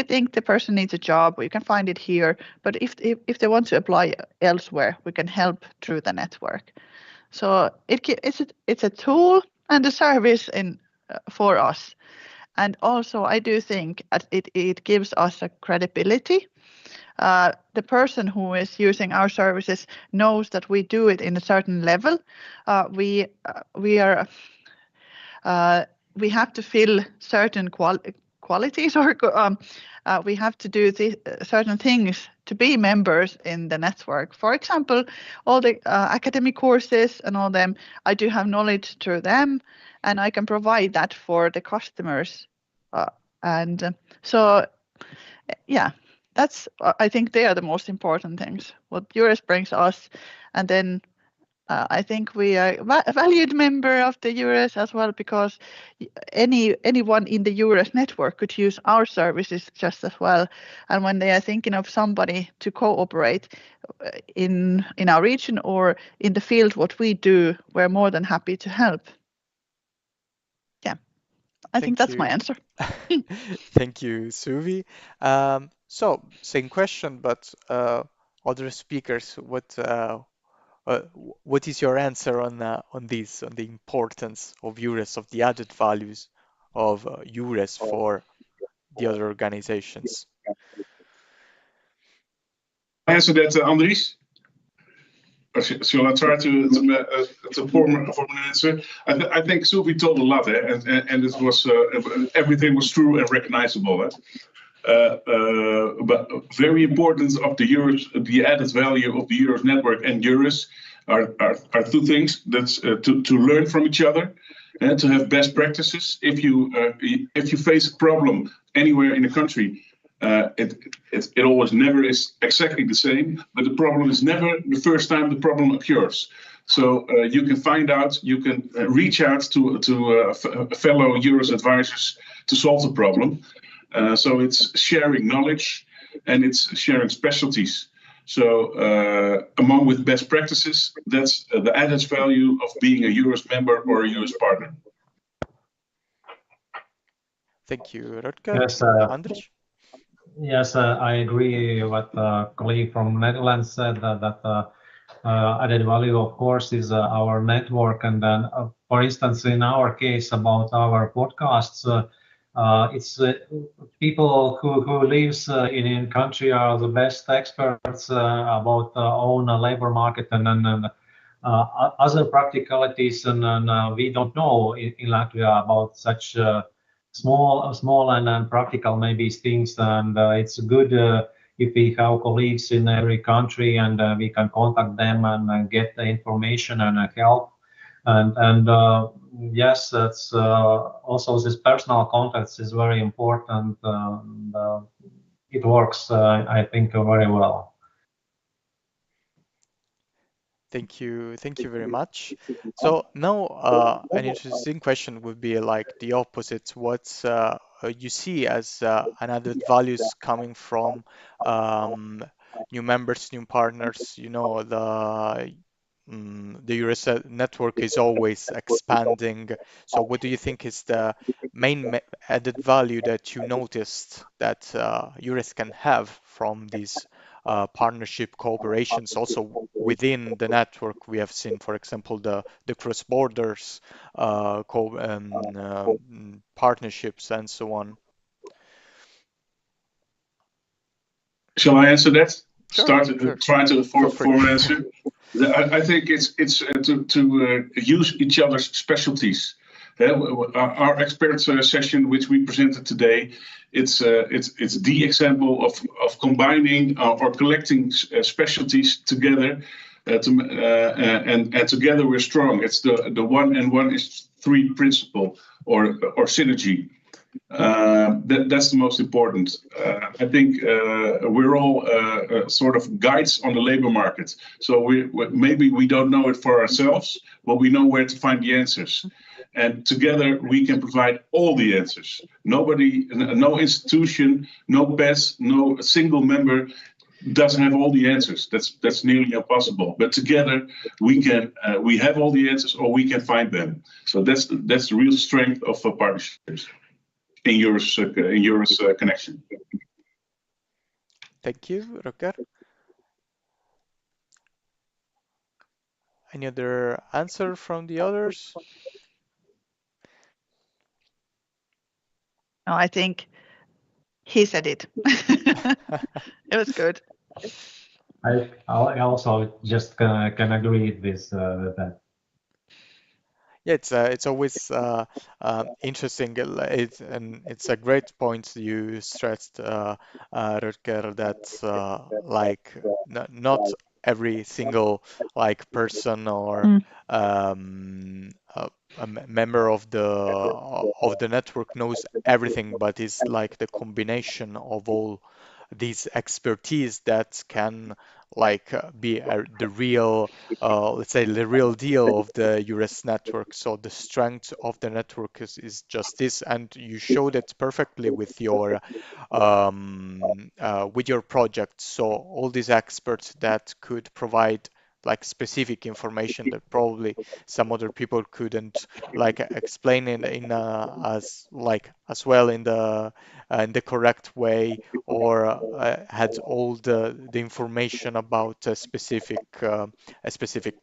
think the person needs a job, we can find it here. But if they want to apply elsewhere, we can help through the network. So it's a tool and a service for us. And also, I do think it gives us a credibility. The person who is using our services knows that we do it in a certain level. We have to fill certain qualities, or we have to do certain things to be members in the network. For example, all the academic courses and all them, I do have knowledge through them, and I can provide that for the customers. So, yeah. I think they are the most important things, what EURES brings us. And then I think we are a valued member of the EURES as well, because anyone in the EURES network could use our services just as well. And when they are thinking of somebody to cooperate in our region or in the field what we do, we're more than happy to help. Yeah, I think that's my answer.
Thank you, Suvi. So, same question, but other speakers, what is your answer on this, on the importance of EURES, of the added values of EURES for the other organizations?
I answer that, Andris. Shall I try to form an answer? I think Suvi told a lot, and it was everything was true and recognizable. But very important of the EURES, the added value of the EURES network and EURES are two things. That's to learn from each other and to have best practices. If you face a problem anywhere in the country, It always never is exactly the same, but the problem is never the first time the problem occurs. So you can find out, you can reach out to fellow EURES advisors to solve the problem. So it's sharing knowledge and it's sharing specialties. So among with best practices, that's the added value of being a EURES member or a EURES partner.
Thank you, Rutger.
Yes,
Andris?
yes, I agree with colleague from Netherlands said that added value, of course, is our network. And then, for instance, in our case about our podcasts, it's people who lives in country are the best experts about own labor market and other practicalities, and we don't know in Latvia about such small and practical maybe things, and it's good if we have colleagues in every country and we can contact them and get the information and help. And yes, that's also this personal contact is very important. It works, I think, very well.
Thank you very much. So now an interesting question would be like the opposite. What you see as added values coming from new members, new partners? You know, the EURES network is always expanding. So what do you think is the main added value that you noticed that EURES can have from these partnership cooperations? Also within the network, we have seen, for example, the cross borders partnerships and so on.
Shall I answer that?
Sure,
Try to form an answer. I think it's to use each other's specialties. Our expert session, which we presented today, it's the example of combining or collecting specialties together, and together we're strong. It's the 1 and 1 is 3 principle or synergy. That's the most important. I think we're all sort of guides on the labor market. So maybe we don't know it for ourselves, but we know where to find the answers. And together we can provide all the answers. Nobody, no institution, no PES, no single member doesn't have all the answers. That's nearly impossible. But together we can we have all the answers, or we can find them. So that's the real strength of partnerships in EURES connection.
Thank you, Rutger. Any other answer from the others?
No, I think he said it. It was good.
I also just can agree with that.
Yeah, it's always interesting. It's a great point you stressed, Rutger, that like not every single like person or a member of the network knows everything, but it's like the combination of all these expertise that can like be the real let's say the real deal of the EURES network. So the strength of the network is just this, and you showed it perfectly with your project. So all these experts that could provide like specific information that probably some other people couldn't like explain in as well in the correct way, or had all the information about a specific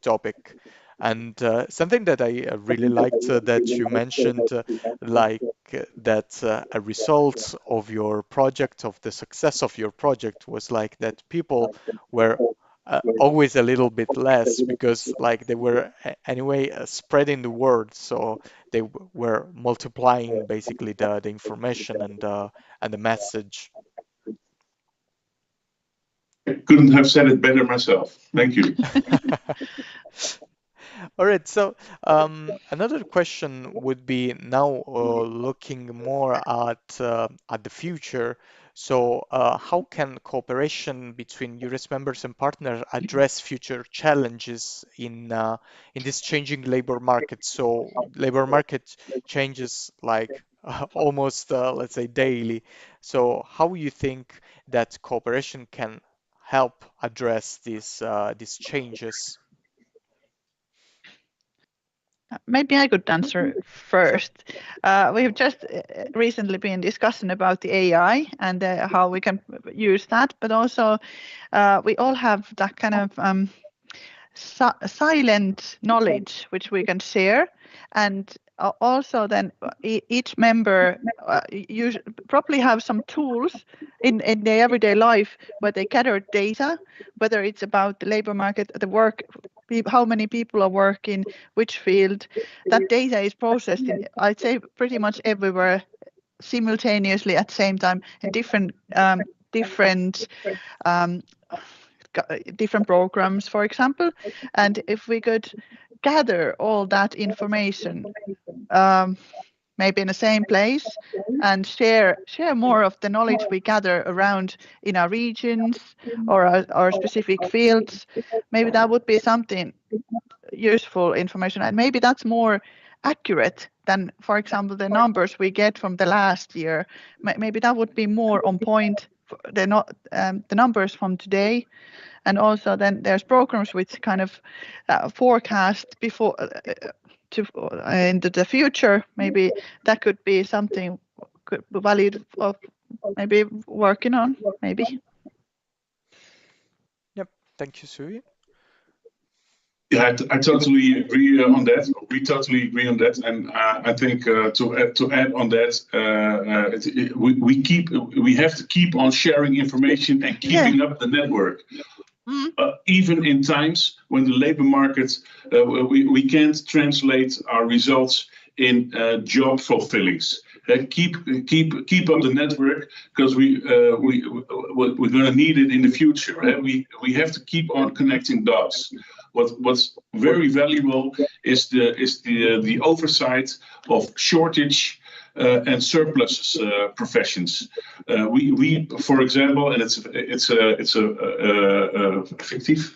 topic. And something that I really liked that you mentioned, like that a result of your project, of the success of your project, was like that people were always a little bit less, because like they were anyway spreading the word, so they were multiplying basically the information and the message.
I couldn't have said it better myself. Thank you.
All right, so another question would be now looking more at the future. So how can cooperation between EURES members and partners address future challenges in this changing labor market? So labor market changes like almost, let's say, daily. So how you think that cooperation can help address these changes?
Maybe I could answer first. We've just recently been discussing about the AI and how we can use that, but also we all have that kind of silent knowledge which we can share, and also then each member probably have some tools in their everyday life where they gather data, whether it's about the labor market, the work, how many people are working, which field. That data is processed in, I'd say, pretty much everywhere simultaneously at the same time in different programs, for example. And if we could gather all that information maybe in the same place and share more of the knowledge we gather around in our regions or our specific fields, maybe that would be something useful information, and maybe that's more accurate than, for example, the numbers we get from the last year. Maybe that would be more on point, the numbers from today. And also then there's programs which kind of forecast before into the future. Maybe that could be something could be valid of maybe working on, maybe.
Yep, thank you, Suvi.
Yeah, I totally agree on that. We totally agree on that, and I think to add on that, we have to keep on sharing information and keeping up the network. Even in times when the labor market, we can't translate our results in job fulfillings. Keep up the network, because we're going to need it in the future. We have to keep on connecting dots. What's very valuable is the oversight of shortage and surplus professions. We, for example, and it's a fictive.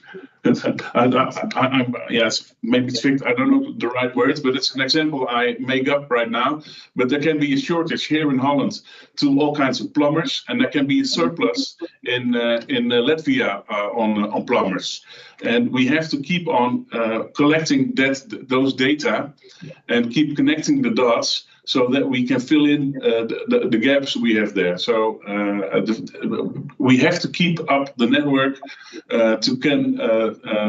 Yes, maybe it's fictive. I don't know the right words, but it's an example I make up right now. But there can be a shortage here in Holland to all kinds of plumbers, and there can be a surplus in Latvia on plumbers. And we have to keep on collecting those data and keep connecting the dots, so that we can fill in the gaps we have there. So we have to keep up the network to can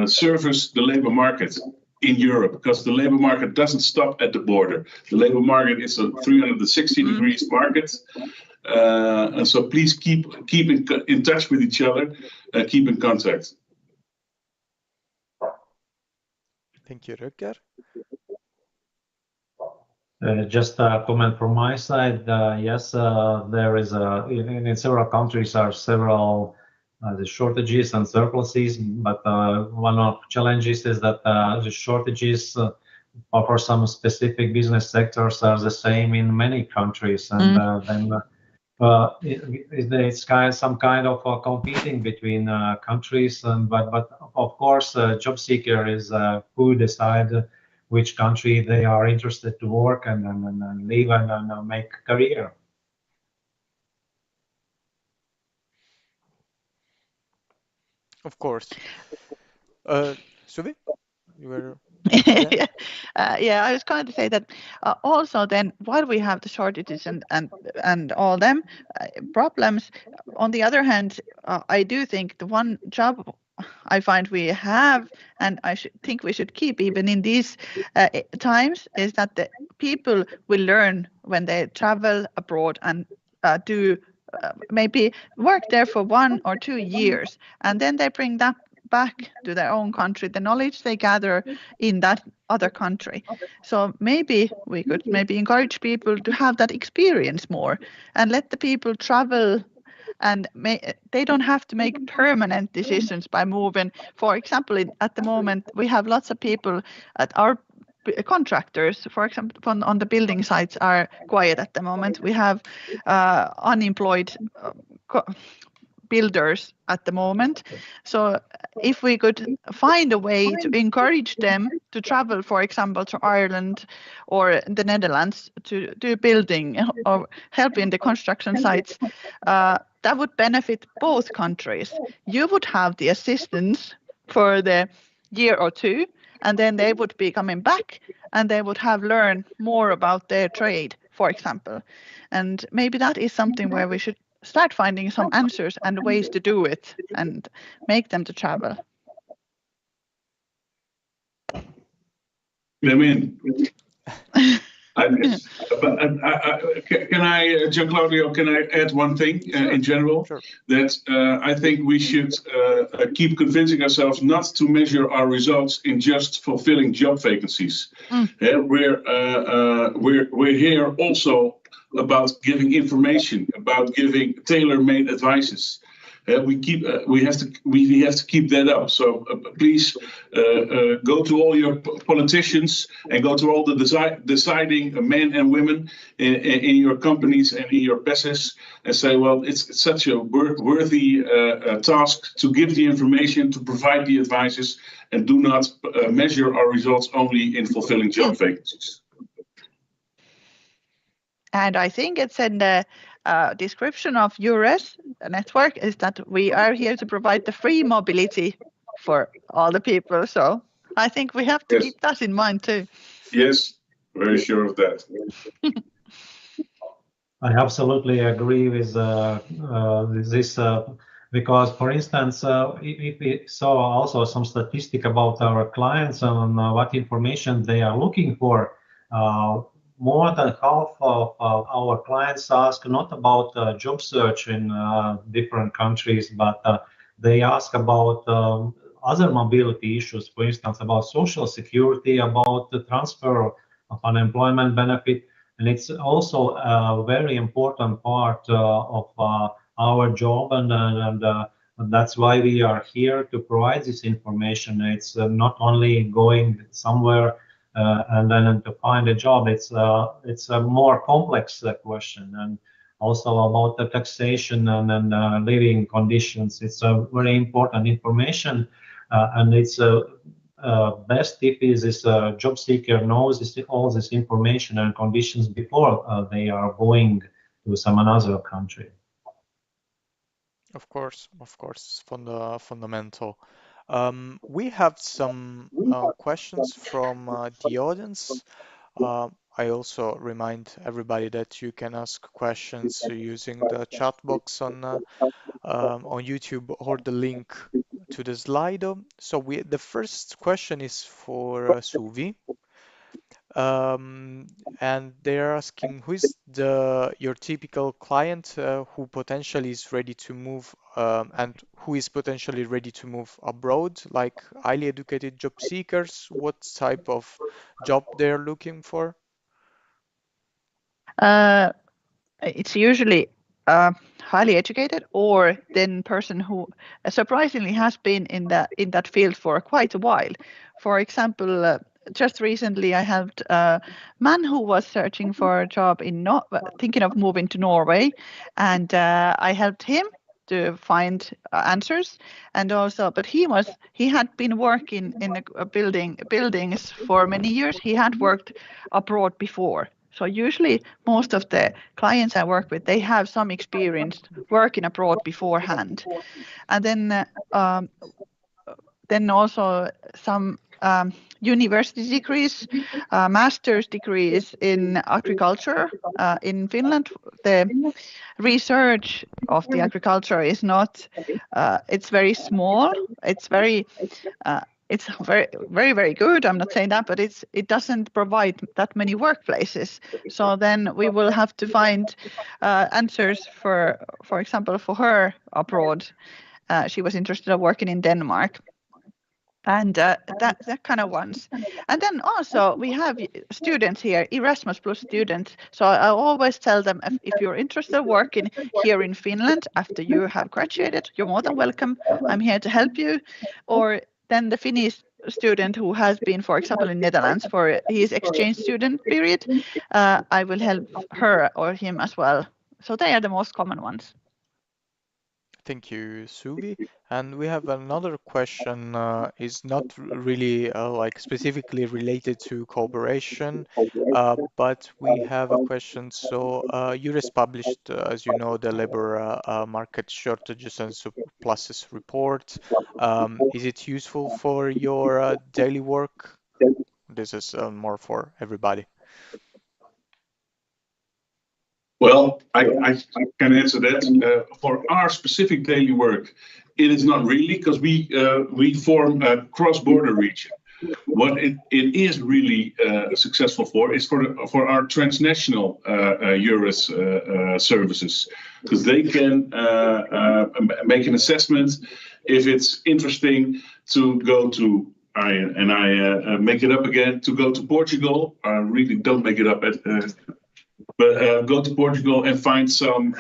service the labor market in Europe, because the labor market doesn't stop at the border. The labor market is a 360 degrees market. And so please keep in touch with each other, keep in contact.
Thank you, Rutger.
Just a comment from my side. Yes, there is in several countries are several the shortages and surpluses, but one of the challenges is that the shortages for some specific business sectors are the same in many countries, and then it's some kind of competing between countries. But of course, job seeker is who decide which country they are interested to work and live and make career.
Of course. Suvi, you were.
Yeah, I was going to say that also then, while we have the shortages and all them problems, on the other hand, I do think the one job I find we have, and I think we should keep even in these times, is that the people will learn when they travel abroad and do maybe work there for 1 or 2 years, and then they bring that back to their own country, the knowledge they gather in that other country. So maybe we could encourage people to have that experience more and let the people travel, and they don't have to make permanent decisions by moving. For example, at the moment, we have lots of people at our contractors, for example, on the building sites are quiet at the moment. We have unemployed builders at the moment. So if we could find a way to encourage them to travel, for example, to Ireland or the Netherlands to do building or help in the construction sites, that would benefit both countries. You would have the assistance for the year or two, and then they would be coming back and they would have learned more about their trade, for example. And maybe that is something where we should start finding some answers and ways to do it and make them to travel.
I'm in. Can I, Giancarlo, can I add one thing in general?
Sure.
That I think we should keep convincing ourselves not to measure our results in just fulfilling job vacancies. We're here also about giving information, about giving tailor-made advices. We have to keep that up. So please go to all your politicians and go to all the deciding men and women in your companies and in your business and say, well, it's such a worthy task to give the information, to provide the advices, and do not measure our results only in fulfilling job vacancies.
And I think it's in the description of EURES network is that we are here to provide the free mobility for all the people. So I think we have to keep that in mind too.
Yes, very sure of that.
I absolutely agree with this because, for instance, if we saw also some statistic about our clients on what information they are looking for, more than half of our clients ask not about job search in different countries, but they ask about other mobility issues, for instance, about social security, about the transfer of unemployment benefit. And it's also a very important part of our job, and that's why we are here to provide this information. It's not only going somewhere and then to find a job. It's a more complex question, and also about the taxation and living conditions. It's a very important information, and it's best if this job seeker knows all this information and conditions before they are going to some another country.
Of course, fundamental. We have some questions from the audience. I also remind everybody that you can ask questions using the chat box on YouTube or the link to the Slido. So the first question is for Suvi. And they're asking who is your typical client who potentially is ready to move and who is potentially ready to move abroad, like highly educated job seekers, what type of job they're looking for?
It's usually highly educated or then person who surprisingly has been in that field for quite a while. For example, just recently I helped a man who was searching for a job thinking of moving to Norway, and I helped him to find answers. And also, but he had been working in buildings for many years. He had worked abroad before. So usually most of the clients I work with, they have some experience working abroad beforehand. And then also some university degrees, master's degrees in agriculture. In Finland, the research of the agriculture is not, it's very small. It's very very good. I'm not saying that, but it doesn't provide that many workplaces. So then we will have to find answers for example, for her abroad. She was interested in working in Denmark. And that kind of ones. And then also we have students here, Erasmus Plus students. So I always tell them if you're interested in working here in Finland after you have graduated, you're more than welcome. I'm here to help you. Or then the Finnish student who has been, for example, in Netherlands for his exchange student period, I will help her or him as well. So they are the most common ones.
Thank you, Suvi. And we have another question, is not really like specifically related to cooperation, but we have a question. So, EURES published, as you know, the labor market shortages and surpluses report. Is it useful for your daily work? This is more for everybody.
Well, I can answer that. For our specific daily work, it is not really, because we form a cross-border region. What it is really successful for is for our transnational EURES services, because they can make an assessment if it's interesting to go to. I make it up again, to go to Portugal. I really don't make it up but go to Portugal and find some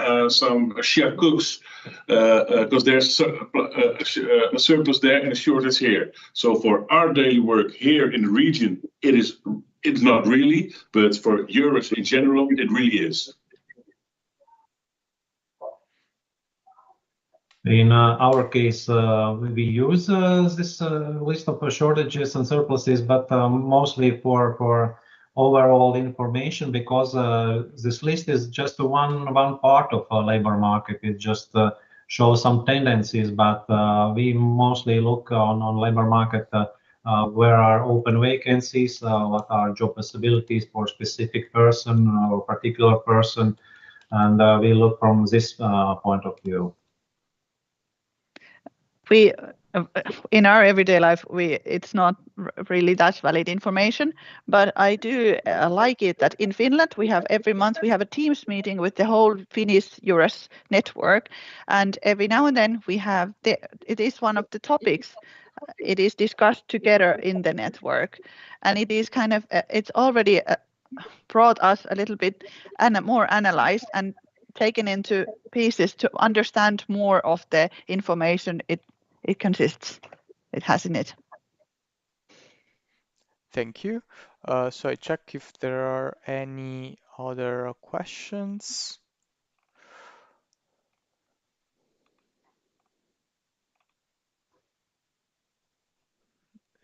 chef cooks, because there's a surplus there and a shortage here. So for our daily work here in the region, it's not really, but for EURES in general, it really is.
In our case, we use this list of shortages and surpluses, but mostly for overall information, because this list is just one part of a labor market. It just shows some tendencies, but we mostly look on labor market where are open vacancies, what are job possibilities for specific person or particular person, and we look from this point of view.
We in our everyday life, it's not really that valid information, but I do like it that in Finland we have every month we have a Teams meeting with the whole Finnish EURES network, and every now and then we have it is one of the topics. It is discussed together in the network, and it is kind of it's already brought us a little bit more analyzed and taken into pieces to understand more of the information it has in it.
Thank you. So I check if there are any other questions.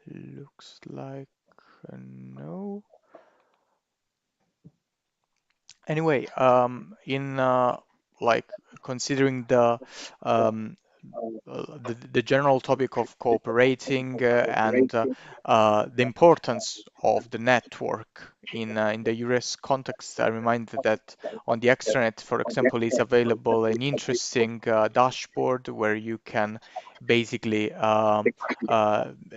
Looks like no. Anyway, in like considering the general topic of cooperating and the importance of the network in the EURES context, I remind that on the extranet, for example, is available an interesting dashboard where you can basically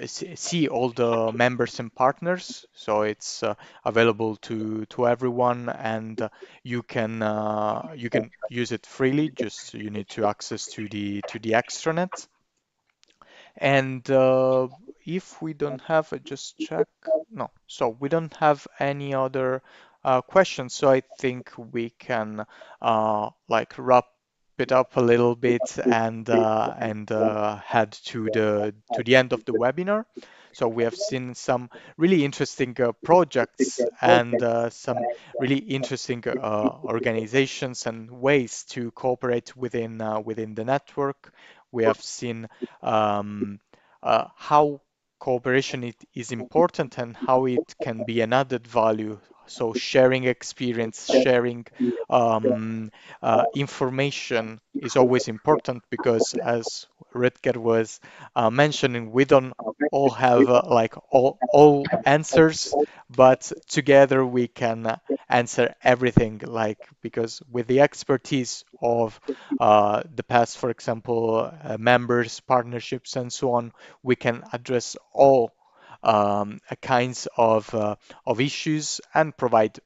see all the members and partners. So it's available to everyone, and you can use it freely. Just you need to access to the extranet. And if we don't have, just check. No, so we don't have any other questions. So I think we can like wrap it up a little bit and head to the end of the webinar. So we have seen some really interesting projects and some really interesting organizations and ways to cooperate within the network. We have seen how cooperation is important and how it can be an added value. So sharing experience, sharing information is always important, because as Rutger was mentioning, we don't all have like all answers, but together we can answer everything, like because with the expertise of the past, for example, members, partnerships, and so on, we can address all kinds of issues and provide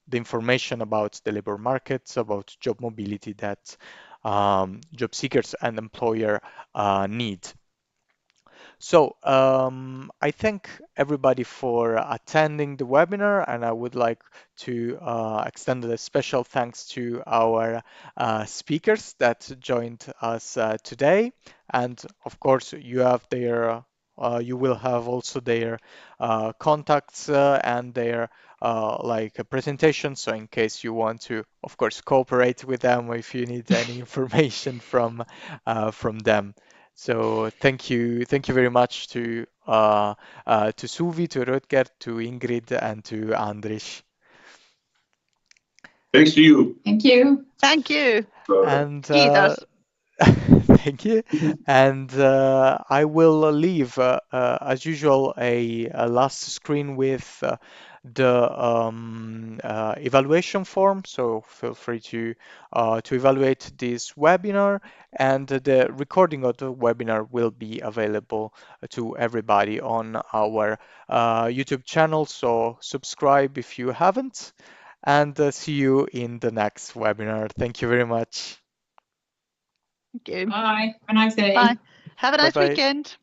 the information about the labor markets, about job mobility that job seekers and employer need. So I thank everybody for attending the webinar, and I would like to extend a special thanks to our speakers that joined us today. And of course, you have their you will have also their contacts and their like a presentation. So in case you want to, of course, cooperate with them, or if you need any information from them. So thank you very much to Suvi, to Rutger, to Ingrid, and to Andris.
Thanks to you.
Thank you.
Thank you.
And
Kiitos.
thank you. And I will leave, as usual, a last screen with the evaluation form. So feel free to evaluate this webinar, and the recording of the webinar will be available to everybody on our YouTube channel. So subscribe if you haven't, and see you in the next webinar. Thank you very much.
Thank you.
Bye. Have a nice day.
Bye. Have a nice
Bye-bye.
weekend.